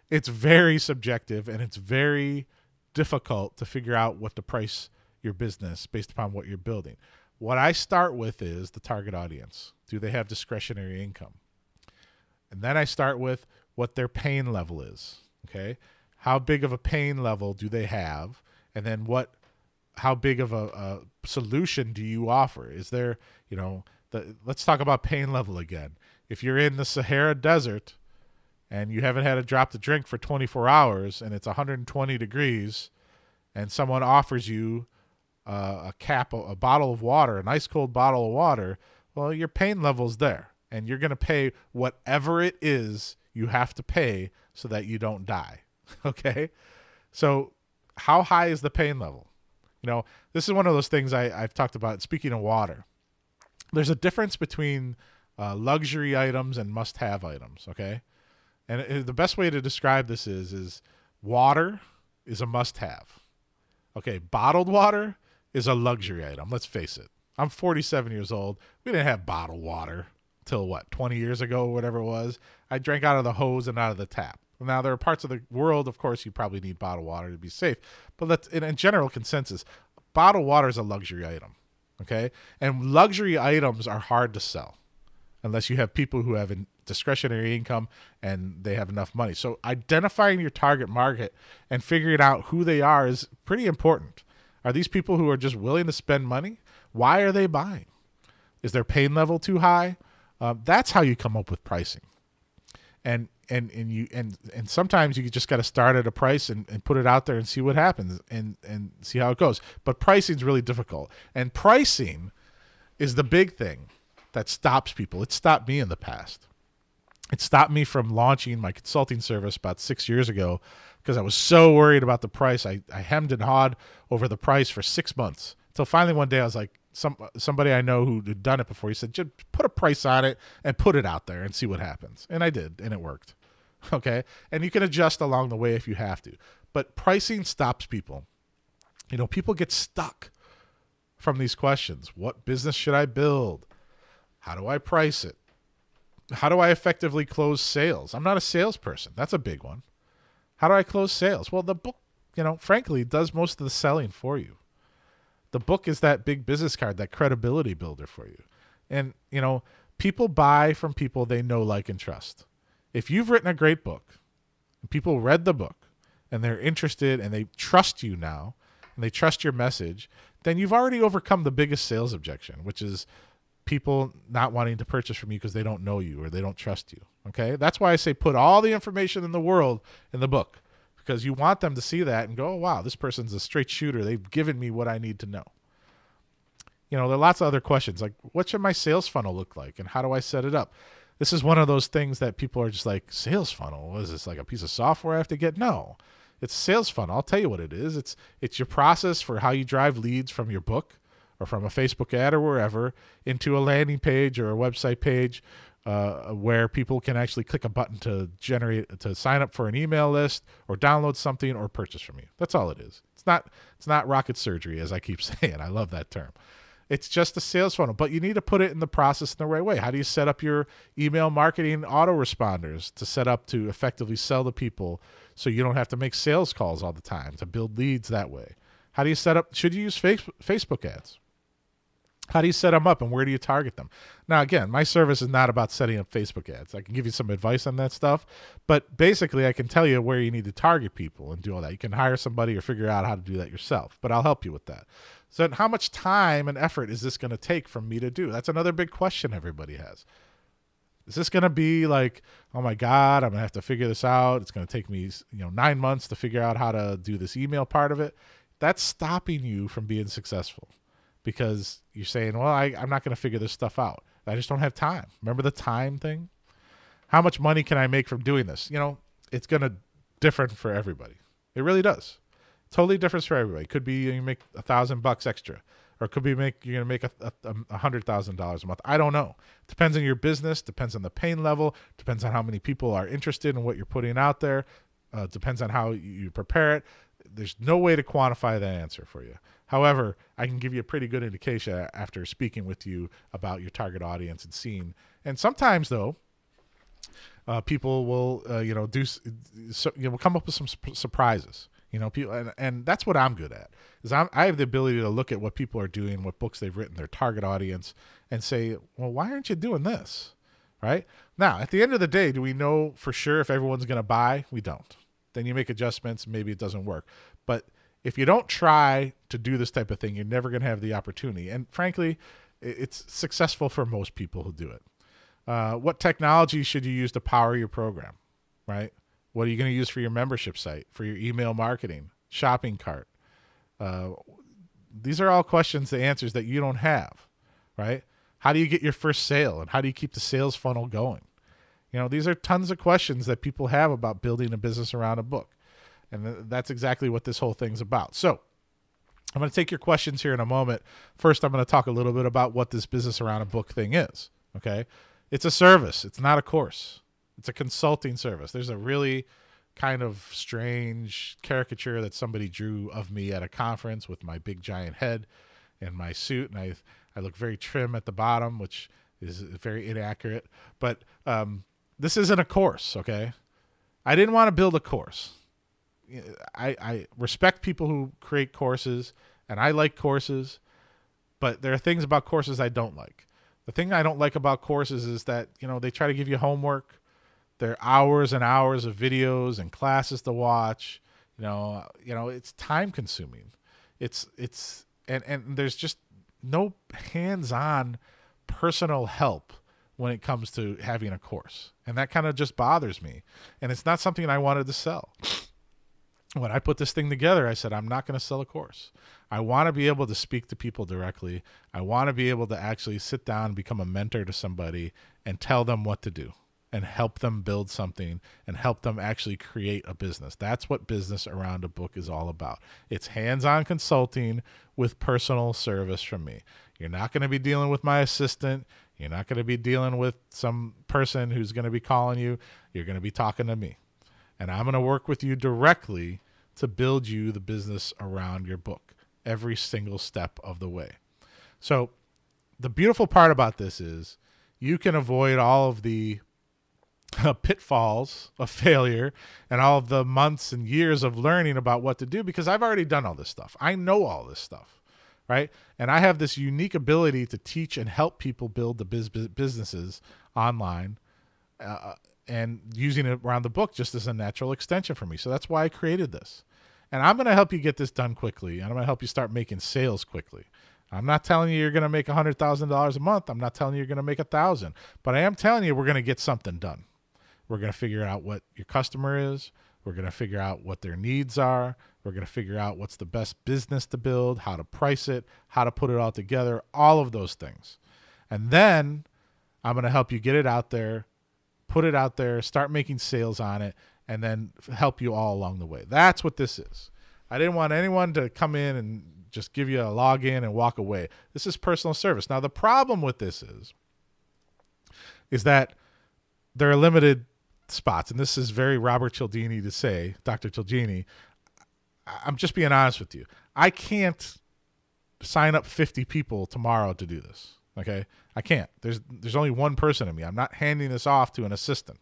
It's very subjective, and it's very difficult to figure out what to price your business based upon what you're building. What I start with is the target audience. Do they have discretionary income? And then I start with what their pain level is. Okay, how big of a pain level do they have? And then how big of a solution do you offer? Is there, let's talk about pain level again. If you're in the Sahara Desert and you haven't had a drop to drink for 24 hours and it's 120 degrees and someone offers you a bottle of water, an ice cold bottle of water, well, your pain level's there and you're going to pay whatever it is you have to pay so that you don't die. Okay. So how high is the pain level? This is one of those things I've talked about. Speaking of water, there's a difference between luxury items and must-have items. Okay. And the best way to describe this is water is a must-have. Okay. Bottled water is a luxury item. Let's face it. I'm 47 years old. We didn't have bottled water till 20 years ago, whatever it was. I drank out of the hose and out of the tap. Now, there are parts of the world, of course, you probably need bottled water to be safe. But let's, in general consensus, bottled water is a luxury item. Okay? And luxury items are hard to sell unless you have people who have discretionary income and they have enough money. So identifying your target market and figuring out who they are is pretty important. Are these people who are just willing to spend money? Why are they buying? Is their pain level too high? That's how you come up with pricing, and sometimes you just got to start at a price and put it out there and see what happens and see how it goes. But pricing is really difficult, and pricing is the big thing that stops people. It stopped me in the past. It stopped me from launching my consulting service about 6 years ago because I was so worried about the price. I hemmed and hawed over the price for 6 months until finally one day I was like, somebody I know who had done it before, he said, just put a price on it and put it out there and see what happens. And I did, and it worked. Okay. And you can adjust along the way if you have to, but pricing stops people. People get stuck from these questions. What business should I build? How do I price it? How do I effectively close sales? I'm not a salesperson. That's a big one. How do I close sales? Well, the book, frankly, does most of the selling for you. The book is that big business card, that credibility builder for you. And, people buy from people they know, like, and trust. If you've written a great book people read the book and they're interested and they trust you now and they trust your message, then you've already overcome the biggest sales objection, which is people not wanting to purchase from you because they don't know you or they don't trust you. Okay. That's why I say put all the information in the world in the book, because you want them to see that and go, oh, wow, this person's a straight shooter. They've given me what I need to know. You know, there are lots of other questions like, what should my sales funnel look like and how do I set it up? This is one of those things that people are just like, sales funnel? What is this, like a piece of software I have to get? No, it's a sales funnel. I'll tell you what it is. It's your process for how you drive leads from your book or from a Facebook ad or wherever into a landing page or a website page where people can actually click a button to sign up for an email list or download something or purchase from you. That's all it is. It's not rocket surgery, as I keep saying. I love that term. It's just a sales funnel, but you need to put it in the process in the right way. How do you set up your email marketing autoresponders to set up to effectively sell to people so you don't have to make sales calls all the time to build leads that way? How do you set up? Should you use Facebook ads? How do you set them up and where do you target them? Now, again, my service is not about setting up Facebook ads. I can give you some advice on that stuff, but basically I can tell you where you need to target people and do all that. You can hire somebody or figure out how to do that yourself, but I'll help you with that. So how much time and effort is this going to take from me to do? That's another big question everybody has. Is this going to be like, oh my God, I'm going to have to figure this out. It's going to take me 9 months to figure out how to do this email part of it. That's stopping you from being successful because you're saying, well, I'm not going to figure this stuff out. I just don't have time. Remember the time thing? How much money can I make from doing this? It's going to differ for everybody. It really does. Totally different for everybody. Could be you make $1,000 extra, or it could be you're going to make $100,000 a month. I don't know. Depends on your business. Depends on the pain level. Depends on how many people are interested in what you're putting out there. Depends on how you prepare it. There's no way to quantify that answer for you. However, I can give you a pretty good indication after speaking with you about your target audience and seeing. And sometimes though, people will will come up with some surprises. People, and that's what I'm good at. Is I have the ability to look at what people are doing, what books they've written, their target audience, and say, well, why aren't you doing this? Right? Now, at the end of the day, do we know for sure if everyone's going to buy? We don't. Then you make adjustments, maybe it doesn't work. But if you don't try to do this type of thing, you're never going to have the opportunity. And frankly, it's successful for most people who do it. What technology should you use to power your program? Right? What are you going to use for your membership site, for your email marketing, shopping cart? These are all questions, the answers that you don't have, right? How do you get your first sale and how do you keep the sales funnel going? These are tons of questions that people have about building a business around a book. And that's exactly what this whole thing's about. So I'm going to take your questions here in a moment. First, I'm going to talk a little bit about what this business around a book thing is, okay? It's a service. It's not a course. It's a consulting service. There's a really kind of strange caricature that somebody drew of me at a conference with my big giant head and my suit, and I look very trim at the bottom, which is very inaccurate. But this isn't a course, okay? I didn't want to build a course. I respect people who create courses, and I like courses, but there are things about courses I don't like. The thing I don't like about courses is that, they try to give you homework. There are hours and hours of videos and classes to watch. It's time consuming. And there's just no hands-on personal help when it comes to having a course. And that kind of just bothers me. And it's not something I wanted to sell. When I put this thing together, I said, I'm not going to sell a course. I want to be able to speak to people directly. I want to be able to actually sit down and become a mentor to somebody and tell them what to do and help them build something and help them actually create a business. That's what business around a book is all about. It's hands-on consulting with personal service from me. You're not going to be dealing with my assistant. You're not going to be dealing with some person who's going to be calling you. You're going to be talking to me. And I'm going to work with you directly to build you the business around your book every single step of the way. So the beautiful part about this is you can avoid all of the pitfalls of failure and all of the months and years of learning about what to do because I've already done all this stuff. I know all this stuff, right? And I have this unique ability to teach and help people build the businesses online and using it around the book just as a natural extension for me. So that's why I created this. And I'm going to help you get this done quickly. And I'm going to help you start making sales quickly. I'm not telling you you're going to make $100,000 a month. I'm not telling you you're going to make 1,000, but I am telling you we're going to get something done. We're going to figure out what your customer is. We're going to figure out what their needs are. We're going to figure out what's the best business to build, how to price it, how to put it all together, all of those things. And then I'm going to help you get it out there, put it out there, start making sales on it, and then help you all along the way. That's what this is. I didn't want anyone to come in and just give you a login and walk away. This is personal service. Now, the problem with this is that there are limited spots, and this is very Robert Cialdini to say, Dr. Cialdini. I'm just being honest with you. I can't sign up 50 people tomorrow to do this. Okay, I can't. There's only one person in me. I'm not handing this off to an assistant.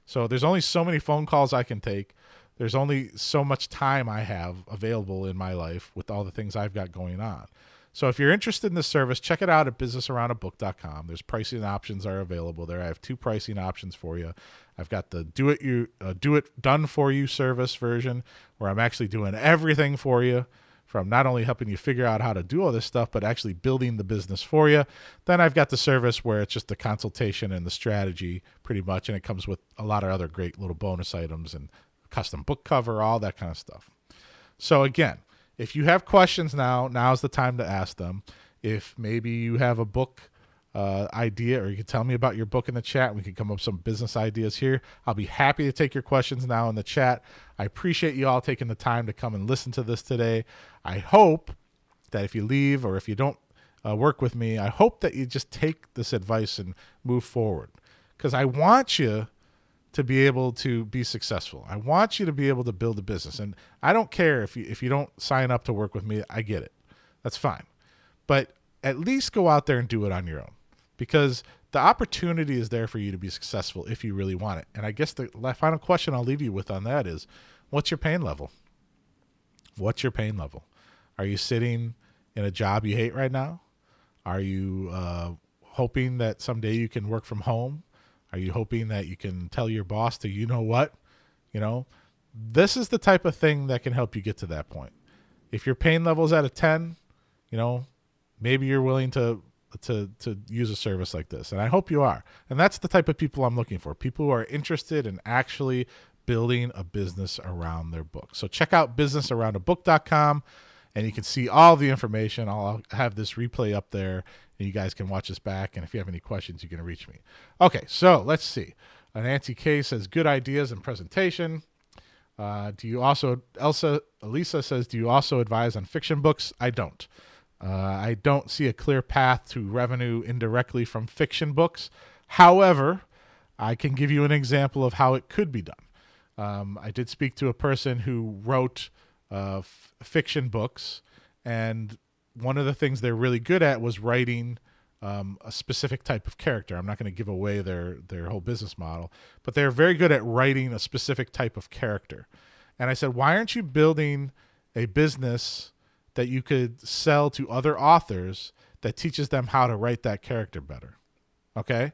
So there's only so many phone calls I can take. There's only so much time I have available in my life with all the things I've got going on. So if you're interested in this service, check it out at businessaroundabook.com. There's pricing options are available there. I have 2 pricing options for you. I've got the do it done for you service version, where I'm actually doing everything for you, from not only helping you figure out how to do all this stuff, but actually building the business for you. Then I've got the service where it's just the consultation and the strategy pretty much, and it comes with a lot of other great little bonus items and custom book cover, all that kind of stuff. So again, if you have questions now's the time to ask them. If maybe you have a book idea, or you can tell me about your book in the chat, we can come up with some business ideas here. I'll be happy to take your questions now in the chat. I appreciate you all taking the time to come and listen to this today. I hope that if you leave, or if you don't work with me, I hope that you just take this advice and move forward, because I want you to be able to be successful. I want you to be able to build a business. And I don't care if you don't sign up to work with me. I get it. That's fine. But at least go out there and do it on your own, because the opportunity is there for you to be successful if you really want it. And I guess the final question I'll leave you with on that is, what's your pain level? What's your pain level? Are you sitting in a job you hate right now? Are you hoping that someday you can work from home? Are you hoping that you can tell your boss to, you know what? This is the type of thing that can help you get to that point. If your pain level is at a 10, maybe you're willing to use a service like this. And I hope you are. And that's the type of people I'm looking for. People who are interested in actually building a business around their book. So check out businessaroundabook.com, and you can see all the information. I'll have this replay up there, and you guys can watch this back. And if you have any questions, you can reach me. Okay, so let's see. Nancy K says, good ideas and presentation. Elisa says, do you also advise on fiction books? I don't. I don't see a clear path to revenue indirectly from fiction books. However, I can give you an example of how it could be done. I did speak to a person who wrote fiction books, and one of the things they're really good at was writing a specific type of character. I'm not going to give away their whole business model, but they're very good at writing a specific type of character. And I said, why aren't you building a business that you could sell to other authors that teaches them how to write that character better? Okay?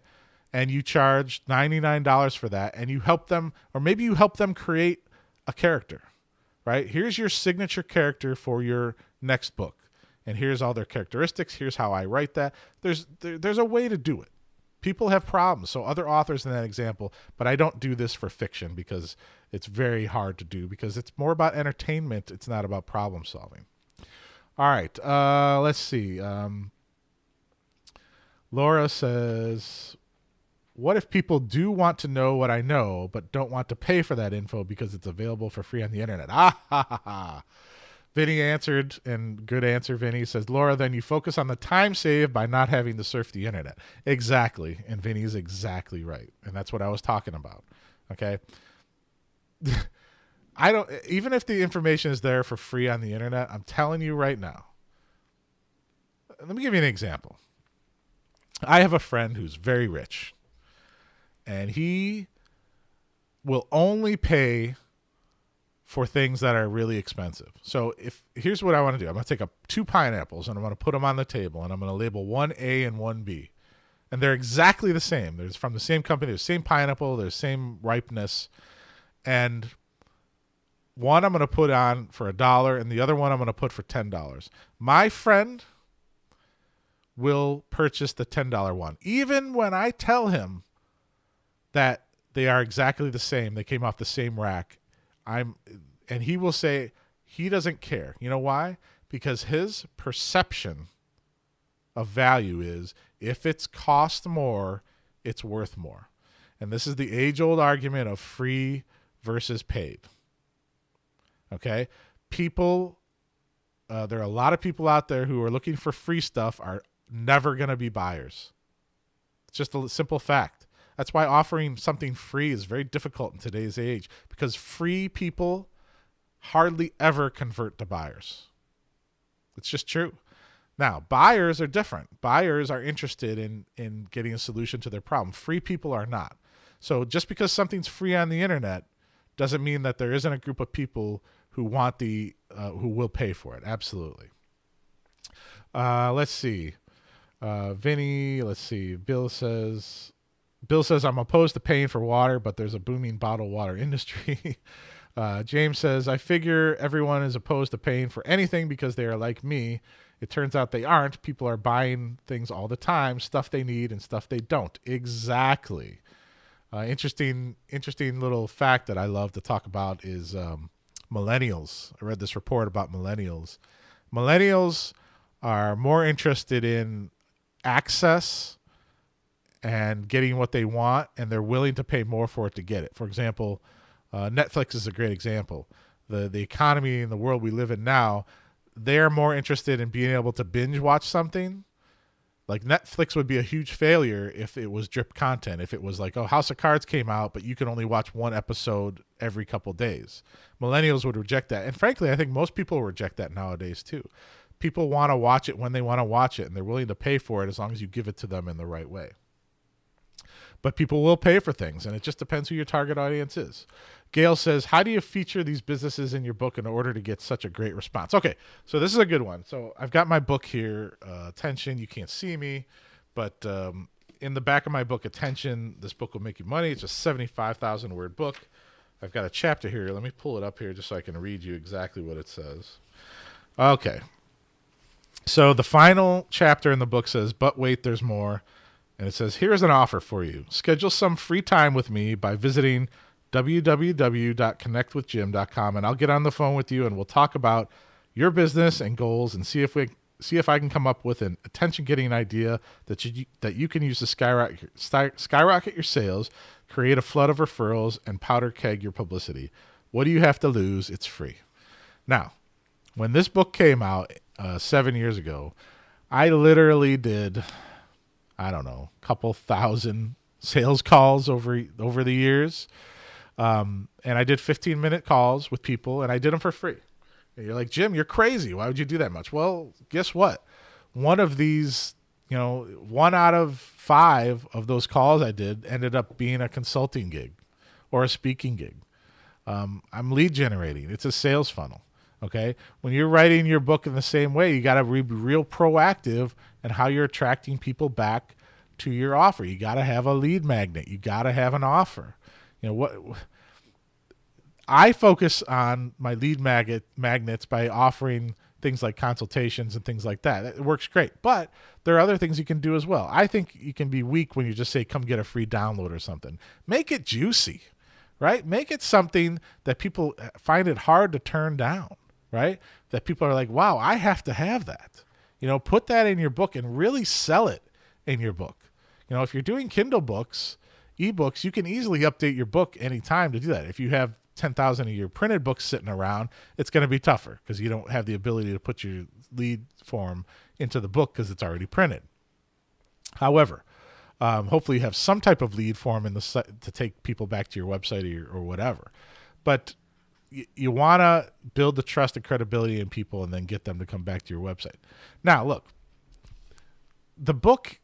And you charge $99 for that, and you help them, or maybe you help them create a character, right? Here's your signature character for your next book, and here's all their characteristics. Here's how I write that. There's a way to do it. People have problems. So other authors in that example, but I don't do this for fiction because it's very hard to do, because it's more about entertainment. It's not about problem solving. All right. Let's see. Laura says, what if people do want to know what I know, but don't want to pay for that info because it's available for free on the internet? Ah, ha, ha, ha. Vinny answered, and good answer, Vinny. Says, Laura, then you focus on the time saved by not having to surf the internet. Exactly. And Vinny's exactly right. And that's what I was talking about. Okay. Even if the information is there for free on the internet, I'm telling you right now. Let me give you an example. I have a friend who's very rich, and he will only pay for things that are really expensive. So here's what I want to do. I'm going to take 2 pineapples, and I'm going to put them on the table, and I'm going to label one A and one B. and they're exactly the same. There's from the same company, there's same pineapple, there's same ripeness, and one I'm going to put on for $1, and the other one I'm going to put for $10. My friend will purchase the $10 one, even when I tell him that they are exactly the same. They came off the same rack. And he will say he doesn't care. You know why? Because his perception of value is if it's cost more, it's worth more. And this is the age-old argument of free versus paid. Okay? People, there are a lot of people out there who are looking for free stuff are never going to be buyers. It's just a simple fact. That's why offering something free is very difficult in today's age, because free people hardly ever convert to buyers. It's just true. Now, buyers are different. Buyers are interested in getting a solution to their problem. Free people are not. So just because something's free on the internet doesn't mean that there isn't a group of people who want who will pay for it. Absolutely. Let's see. Vinny, let's see. Bill says, I'm opposed to paying for water, but there's a booming bottled water industry. James says, I figure everyone is opposed to paying for anything because they are like me. It turns out they aren't. People are buying things all the time, stuff they need and stuff they don't. Exactly. Interesting little fact that I love to talk about is millennials. I read this report about millennials. Millennials are more interested in access and getting what they want, and they're willing to pay more for it to get it. For example, Netflix is a great example. The economy in the world we live in now, they're more interested in being able to binge watch something. Like Netflix would be a huge failure if it was drip content. If it was like, oh, House of Cards came out, but you can only watch one episode every couple days. Millennials would reject that. And frankly, I think most people reject that nowadays too. People want to watch it when they want to watch it, and they're willing to pay for it as long as you give it to them in the right way. But people will pay for things, and it just depends who your target audience is. Gail says, how do you feature these businesses in your book in order to get such a great response? Okay, so this is a good one. So I've got my book here, Attention. You can't see me, but in the back of my book, Attention, this book will make you money. It's a 75,000 word book. I've got a chapter here. Let me pull it up here just so I can read you exactly what it says. Okay. So the final chapter in the book says, but wait, there's more. And it says, here's an offer for you. Schedule some free time with me by visiting www.connectwithjim.com, and I'll get on the phone with you and we'll talk about your business and goals and see if I can come up with an attention-getting idea that you can use to skyrocket your sales, create a flood of referrals, and powder keg your publicity. What do you have to lose? It's free. Now, when this book came out 7 years ago, I literally did, I don't know, a couple thousand sales calls over the years. And I did 15-minute calls with people, and I did them for free. And you're like, Jim, you're crazy. Why would you do that much? Well, guess what? One of these, 1 out of 5 of those calls I did ended up being a consulting gig or a speaking gig. I'm lead generating. It's a sales funnel. Okay. When you're writing your book in the same way, you got to be real proactive in how you're attracting people back to your offer. You got to have a lead magnet. You got to have an offer. What I focus on my lead magnets by offering things like consultations and things like that. It works great, but there are other things you can do as well. I think you can be weak when you just say, come get a free download or something. Make it juicy, right? Make it something that people find it hard to turn down, right? That people are like, wow, I have to have that. Put that in your book and really sell it in your book. If you're doing Kindle books, ebooks, you can easily update your book anytime to do that. If you have 10,000 of your printed books sitting around, it's going to be tougher because you don't have the ability to put your lead form into the book because it's already printed. However, hopefully you have some type of lead form in the to take people back to your website or whatever. But you want to build the trust and credibility in people and then get them to come back to your website. Now, look, the book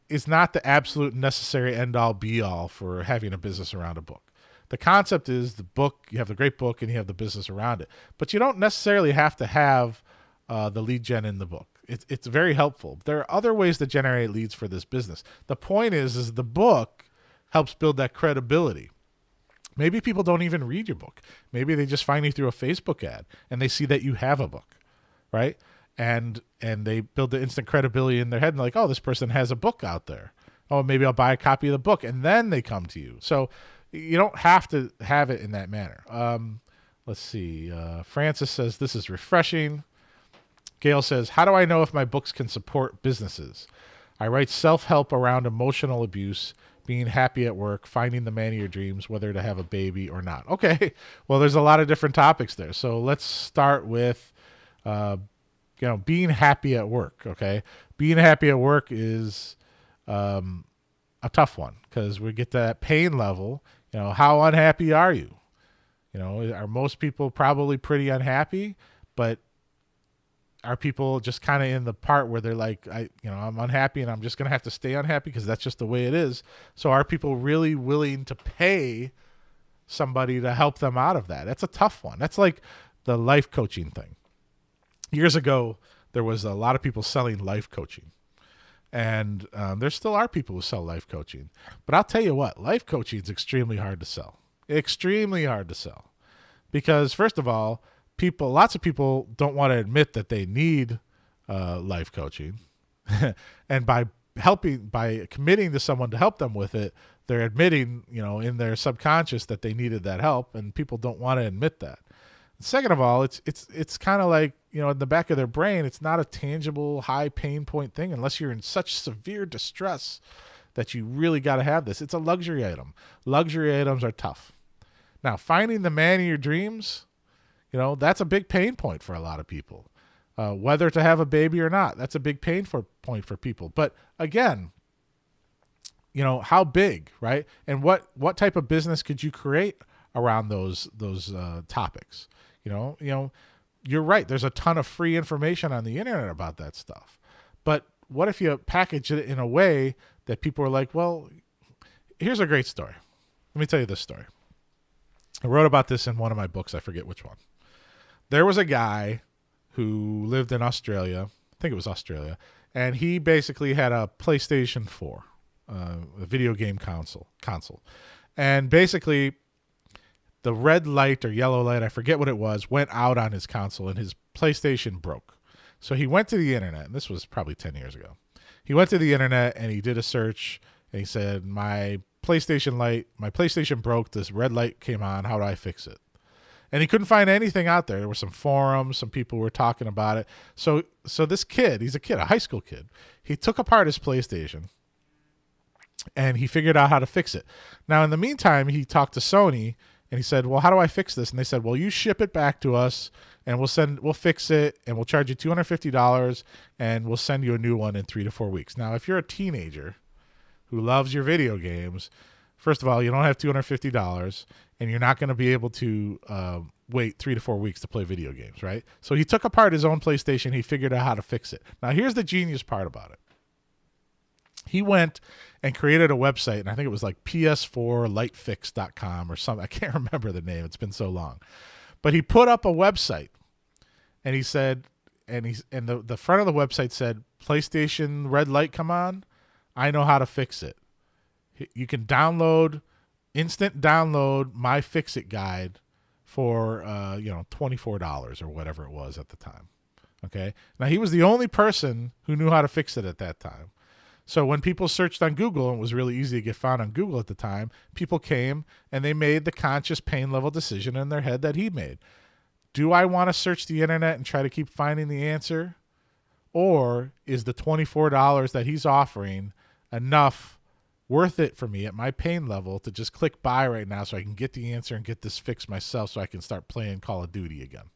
is not the absolute necessary end-all be-all for having a business around a book. The concept is the book, you have the great book and you have the business around it. But you don't necessarily have to have the lead gen in the book. It's very helpful. There are other ways to generate leads for this business. The point is the book helps build that credibility. Maybe people don't even read your book. Maybe they just find you through a Facebook ad and they see that you have a book, right? And they build the instant credibility in their head and like, oh, this person has a book out there. Oh, maybe I'll buy a copy of the book, and then they come to you. So you don't have to have it in that manner. Let's see. Francis says, this is refreshing. Gail says, how do I know if my books can support businesses? I write self-help around emotional abuse, being happy at work, finding the man of your dreams, whether to have a baby or not. Okay. Well, there's a lot of different topics there. So let's start with, being happy at work. Okay. Being happy at work is a tough one because we get to that pain level. How unhappy are you? Are most people probably pretty unhappy, but are people just kind of in the part where they're like, I'm unhappy and I'm just going to have to stay unhappy because that's just the way it is. So are people really willing to pay somebody to help them out of that? That's a tough one. That's like the life coaching thing. Years ago, there was a lot of people selling life coaching. And there still are people who sell life coaching. But I'll tell you what, life coaching is extremely hard to sell. Extremely hard to sell. Because first of all, lots of people don't want to admit that they need life coaching. And by committing to someone to help them with it, they're admitting, in their subconscious that they needed that help, and people don't want to admit that. Second of all, it's kind of like, in the back of their brain, it's not a tangible high pain point thing unless you're in such severe distress that you really got to have this. It's a luxury item. Luxury items are tough. Now, finding the man of your dreams, that's a big pain point for a lot of people. Whether to have a baby or not, that's a big pain point for people. But again, how big, right? And what type of business could you create around those topics? You're right. There's a ton of free information on the internet about that stuff. But what if you package it in a way that people are like, well, here's a great story. Let me tell you this story. I wrote about this in one of my books. I forget which one. There was a guy who lived in Australia. I think it was Australia. And he basically had a PlayStation 4, a video game console. And basically, the red light or yellow light, I forget what it was, went out on his console and his PlayStation broke. So he went to the internet, and this was probably 10 years ago. He went to the internet and he did a search and he said, my PlayStation broke, this red light came on, how do I fix it? And he couldn't find anything out there. There were some forums, some people were talking about it. So this kid, he's a high school kid, he took apart his PlayStation and he figured out how to fix it. Now, in the meantime, he talked to Sony and he said, well, how do I fix this? And they said, well, you ship it back to us and we'll fix it and we'll charge you $250 and we'll send you a new one in 3 to 4 weeks. Now, if you're a teenager who loves your video games, first of all, you don't have $250 and you're not going to be able to wait 3 to 4 weeks to play video games, right? So he took apart his own PlayStation. He figured out how to fix it. Now, here's the genius part about it. He went and created a website, and I think it was like ps4lightfix.com or something. I can't remember the name. It's been so long. But he put up a website, and he said, and the front of the website said, PlayStation red light come on, I know how to fix it. You can instant download my fix-it guide for $24 or whatever it was at the time. Okay? Now, he was the only person who knew how to fix it at that time. So when people searched on Google, and it was really easy to get found on Google at the time, people came and they made the conscious pain level decision in their head that he made. Do I want to search the internet and try to keep finding the answer? Or is the $24 that he's offering enough worth it for me at my pain level to just click buy right now so I can get the answer and get this fixed myself so I can start playing Call of Duty again?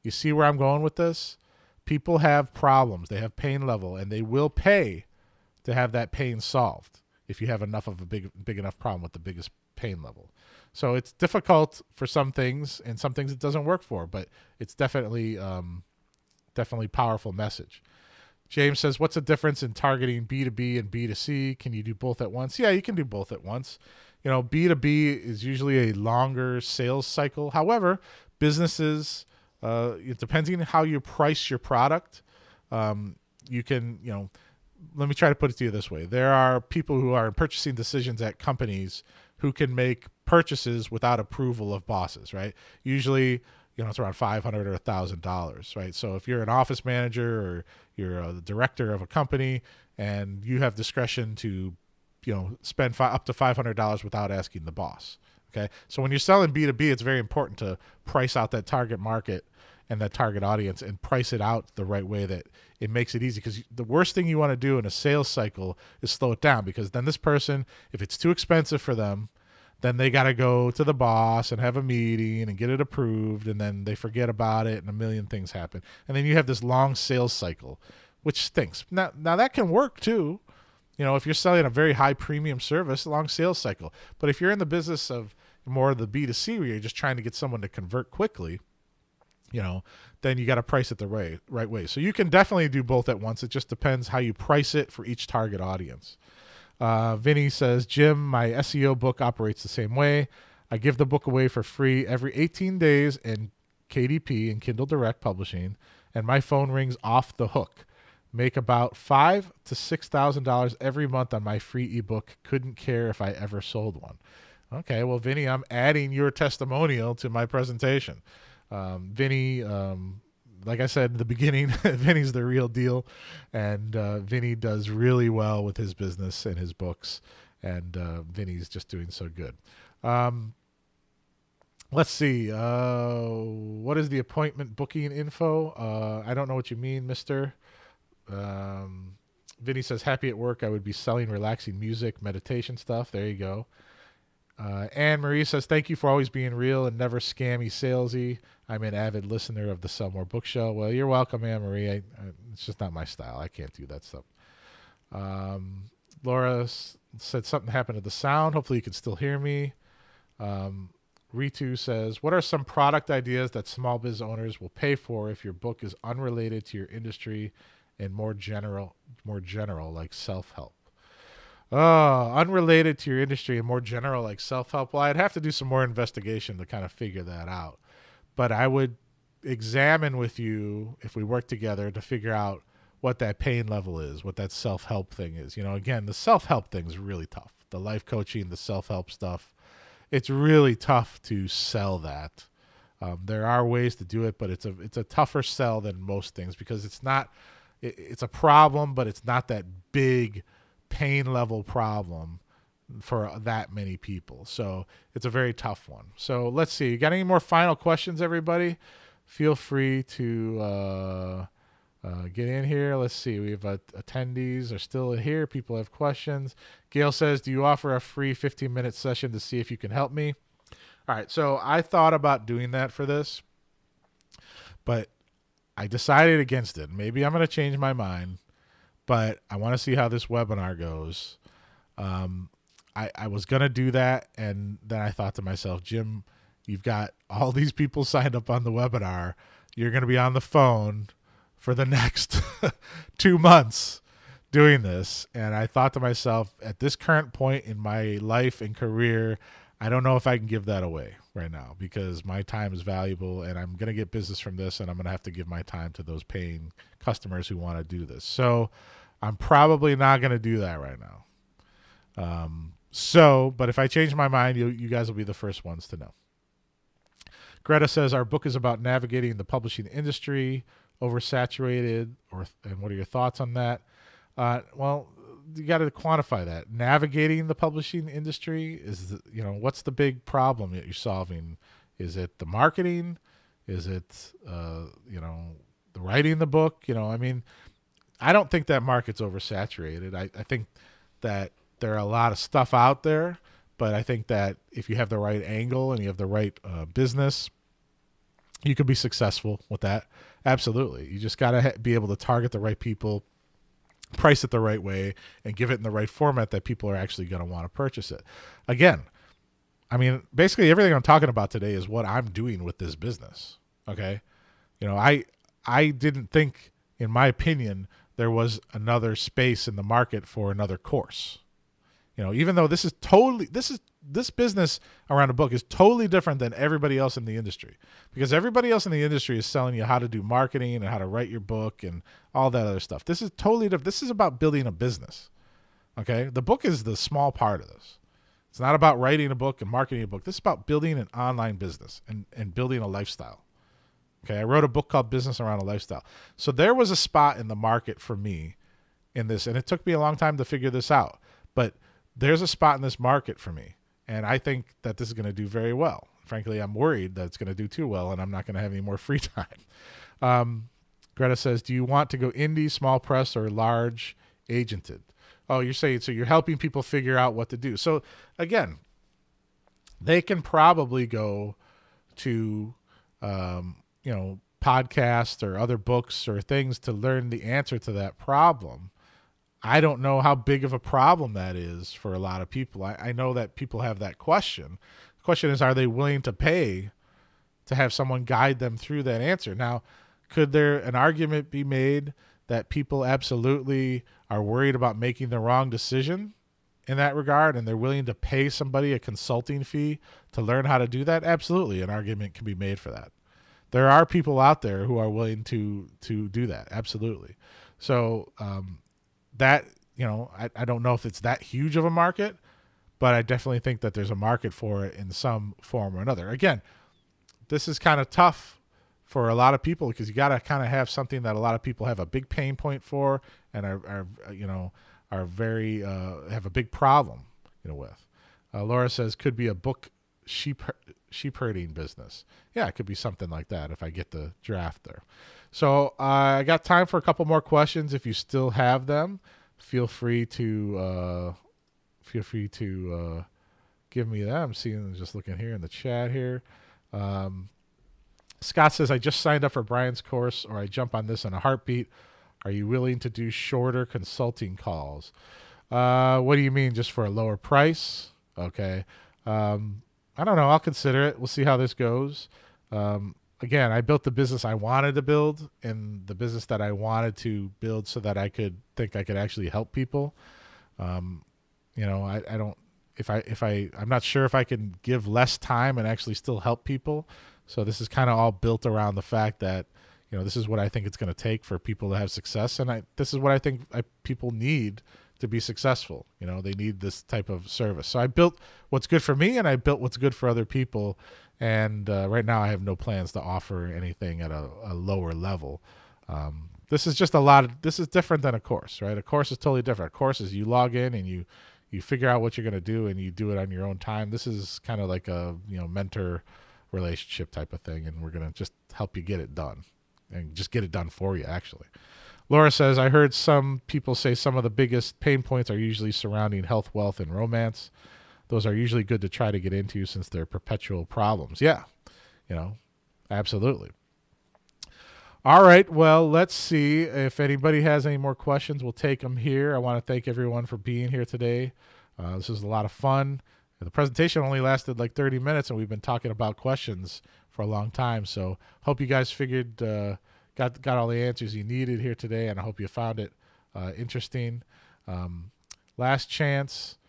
You see where I'm going with this? People have problems. They have pain level, and they will pay to have that pain solved if you have enough of a big enough problem with the biggest pain level. So it's difficult for some things, and some things it doesn't work for, but it's definitely powerful message. James says, what's the difference in targeting B2B and B2C? Can you do both at once? Yeah, you can do both at once. B2B is usually a longer sales cycle. However, businesses, depending on how you price your product, You can, let me try to put it to you this way. There are people who are in purchasing decisions at companies who can make purchases without approval of bosses, right? Usually, it's around $500 or $1,000, right? So if you're an office manager or you're a director of a company and you have discretion to, spend up to $500 without asking the boss, okay? So when you're selling B2B, it's very important to price out that target market and that target audience and price it out the right way that it makes it easy. Because the worst thing you want to do in a sales cycle is slow it down, because then this person, if it's too expensive for them, then they got to go to the boss and have a meeting and get it approved, and then they forget about it and a million things happen. And then you have this long sales cycle, which stinks. Now that can work too. If you're selling a very high premium service, long sales cycle. But if you're in the business of more of the B2C where you're just trying to get someone to convert quickly, then you got to price it the right way. So you can definitely do both at once. It just depends how you price it for each target audience. Vinny says, Jim, my SEO book operates the same way. I give the book away for free every 18 days in KDP and Kindle Direct Publishing, and my phone rings off the hook. Make about $5,000 to $6,000 every month on my free ebook. Couldn't care if I ever sold one. Okay, well, Vinny, I'm adding your testimonial to my presentation. Vinny, like I said in the beginning, Vinny's the real deal, and Vinny does really well with his business and his books, and Vinny's just doing so good. Let's see. What is the appointment booking info? I don't know what you mean, mister. Vinny says, happy at work. I would be selling relaxing music, meditation stuff. There you go. Anne Marie says, thank you for always being real and never scammy salesy. I'm an avid listener of the Sell More Book Show. Well, you're welcome, Anne Marie. It's just not my style. I can't do that stuff. Laura said something happened to the sound. Hopefully you can still hear me. Ritu says, what are some product ideas that small biz owners will pay for if your book is unrelated to your industry and more general, like self-help? Unrelated to your industry and more general, like self-help. Well, I'd have to do some more investigation to kind of figure that out. But I would examine with you, if we work together, to figure out what that pain level is, what that self-help thing is. Again, the self-help thing is really tough. The life coaching, the self-help stuff, it's really tough to sell that. There are ways to do it, but it's a tougher sell than most things, because it's a problem, but it's not that big pain level problem for that many people. So it's a very tough one. So let's see. You got any more final questions, everybody? Feel free to get in here. Let's see. We have attendees are still here. People have questions. Gail says, do you offer a free 15-minute session to see if you can help me? All right. So I thought about doing that for this, but I decided against it. Maybe I'm going to change my mind, but I want to see how this webinar goes. I was going to do that, and then I thought to myself, Jim, you've got all these people signed up on the webinar. You're going to be on the phone for the next 2 months doing this. And I thought to myself, at this current point in my life and career, I don't know if I can give that away right now, because my time is valuable and I'm going to get business from this, and I'm going to have to give my time to those paying customers who want to do this. So I'm probably not going to do that right now. But if I change my mind, you guys will be the first ones to know. Greta says, our book is about navigating the publishing industry, oversaturated, and what are your thoughts on that? Well, you got to quantify that. Navigating the publishing industry is, what's the big problem that you're solving? Is it the marketing? Is it, the writing the book? I don't think that market's oversaturated. I think that there are a lot of stuff out there, but I think that if you have the right angle and you have the right business, you can be successful with that. Absolutely. You just got to be able to target the right people, price it the right way, and give it in the right format that people are actually going to want to purchase it. Again, basically everything I'm talking about today is what I'm doing with this business. Okay. I didn't think, in my opinion, there was another space in the market for another course. Even though this business around a book is totally different than everybody else in the industry, because everybody else in the industry is selling you how to do marketing and how to write your book and all that other stuff. This is totally different. This is about building a business. Okay. The book is the small part of this. It's not about writing a book and marketing a book. This is about building an online business and building a lifestyle. Okay. I wrote a book called Business Around a Lifestyle. So there was a spot in the market for me in this, and it took me a long time to figure this out, but there's a spot in this market for me, and I think that this is going to do very well. Frankly, I'm worried that it's going to do too well, and I'm not going to have any more free time. Greta says, do you want to go indie, small press, or large agented? Oh, you're saying, so you're helping people figure out what to do. So again, they can probably go to, podcasts or other books or things to learn the answer to that problem. I don't know how big of a problem that is for a lot of people. I know that people have that question. The question is, are they willing to pay to have someone guide them through that answer? Now, could there an argument be made that people absolutely are worried about making the wrong decision in that regard, and they're willing to pay somebody a consulting fee to learn how to do that? Absolutely, an argument can be made for that. There are people out there who are willing to do that. Absolutely. So, that, I don't know if it's that huge of a market, but I definitely think that there's a market for it in some form or another. Again, this is kind of tough for a lot of people because you got to kind of have something that a lot of people have a big pain point for and are very have a big problem with. Laura says could be a book sheep herding business. Yeah, it could be something like that if I get the draft there. So I got time for a couple more questions. If you still have them, feel free to give me that. I'm seeing, just looking here in the chat here. Scott says, I just signed up for Brian's course, or I jump on this in a heartbeat. Are you willing to do shorter consulting calls? What do you mean, just for a lower price? Okay. I don't know. I'll consider it. We'll see how this goes. Again, I built the business I wanted to build and the business that I wanted to build so that I could actually help people. I'm not sure if I can give less time and actually still help people. So this is kind of all built around the fact that, this is what I think it's going to take for people to have success. And this is what I think people need to be successful. They need this type of service. So I built what's good for me and I built what's good for other people. And right now I have no plans to offer anything at a lower level. This is just this is different than a course, right? A course is totally different. A course is you log in and you figure out what you're going to do and you do it on your own time. This is kind of like a, mentor relationship type of thing. And we're going to just help you get it done and just get it done for you, actually. Laura says, I heard some people say some of the biggest pain points are usually surrounding health, wealth, and romance. Those are usually good to try to get into since they're perpetual problems. Yeah, absolutely. All right, well, let's see if anybody has any more questions. We'll take them here. I want to thank everyone for being here today. This was a lot of fun. The presentation only lasted like 30 minutes, and we've been talking about questions for a long time. So hope you guys figured, got all the answers you needed here today, and I hope you found it interesting. Last chance.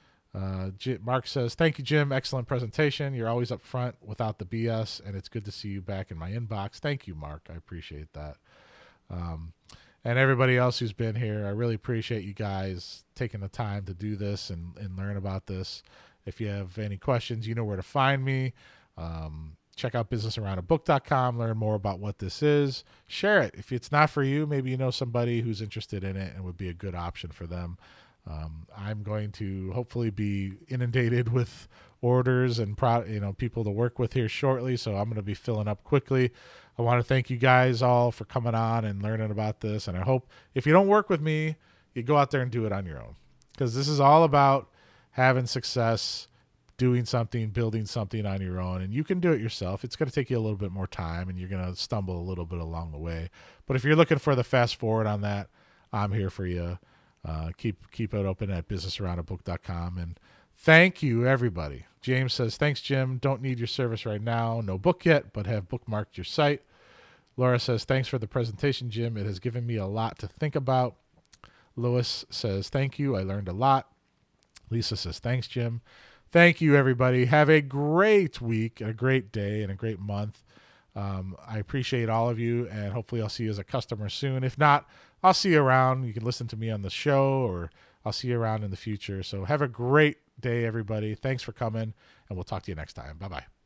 Mark says, thank you, Jim. Excellent presentation. You're always up front without the BS, and it's good to see you back in my inbox. Thank you, Mark. I appreciate that. And everybody else who's been here, I really appreciate you guys taking the time to do this and learn about this. If you have any questions, you know where to find me. Check out businessaroundabook.com, learn more about what this is. Share it. If it's not for you, maybe you know somebody who's interested in it and would be a good option for them. I'm going to hopefully be inundated with orders and people to work with here shortly, so I'm going to be filling up quickly. I want to thank you guys all for coming on and learning about this, and I hope if you don't work with me, you go out there and do it on your own, because this is all about having success, doing something, building something on your own, and you can do it yourself. It's going to take you a little bit more time, and you're going to stumble a little bit along the way, but if you're looking for the fast forward on that, I'm here for you. Keep it open at businessaroundabook.com. And thank you, everybody. James says, thanks, Jim. Don't need your service right now. No book yet, but have bookmarked your site. Laura says, thanks for the presentation, Jim. It has given me a lot to think about. Lois says, thank you. I learned a lot. Lisa says, thanks, Jim. Thank you, everybody. Have a great week, a great day, and a great month. I appreciate all of you, and hopefully I'll see you as a customer soon. If not, I'll see you around. You can listen to me on the show, or I'll see you around in the future. So have a great day, everybody. Thanks for coming, and we'll talk to you next time. Bye-bye.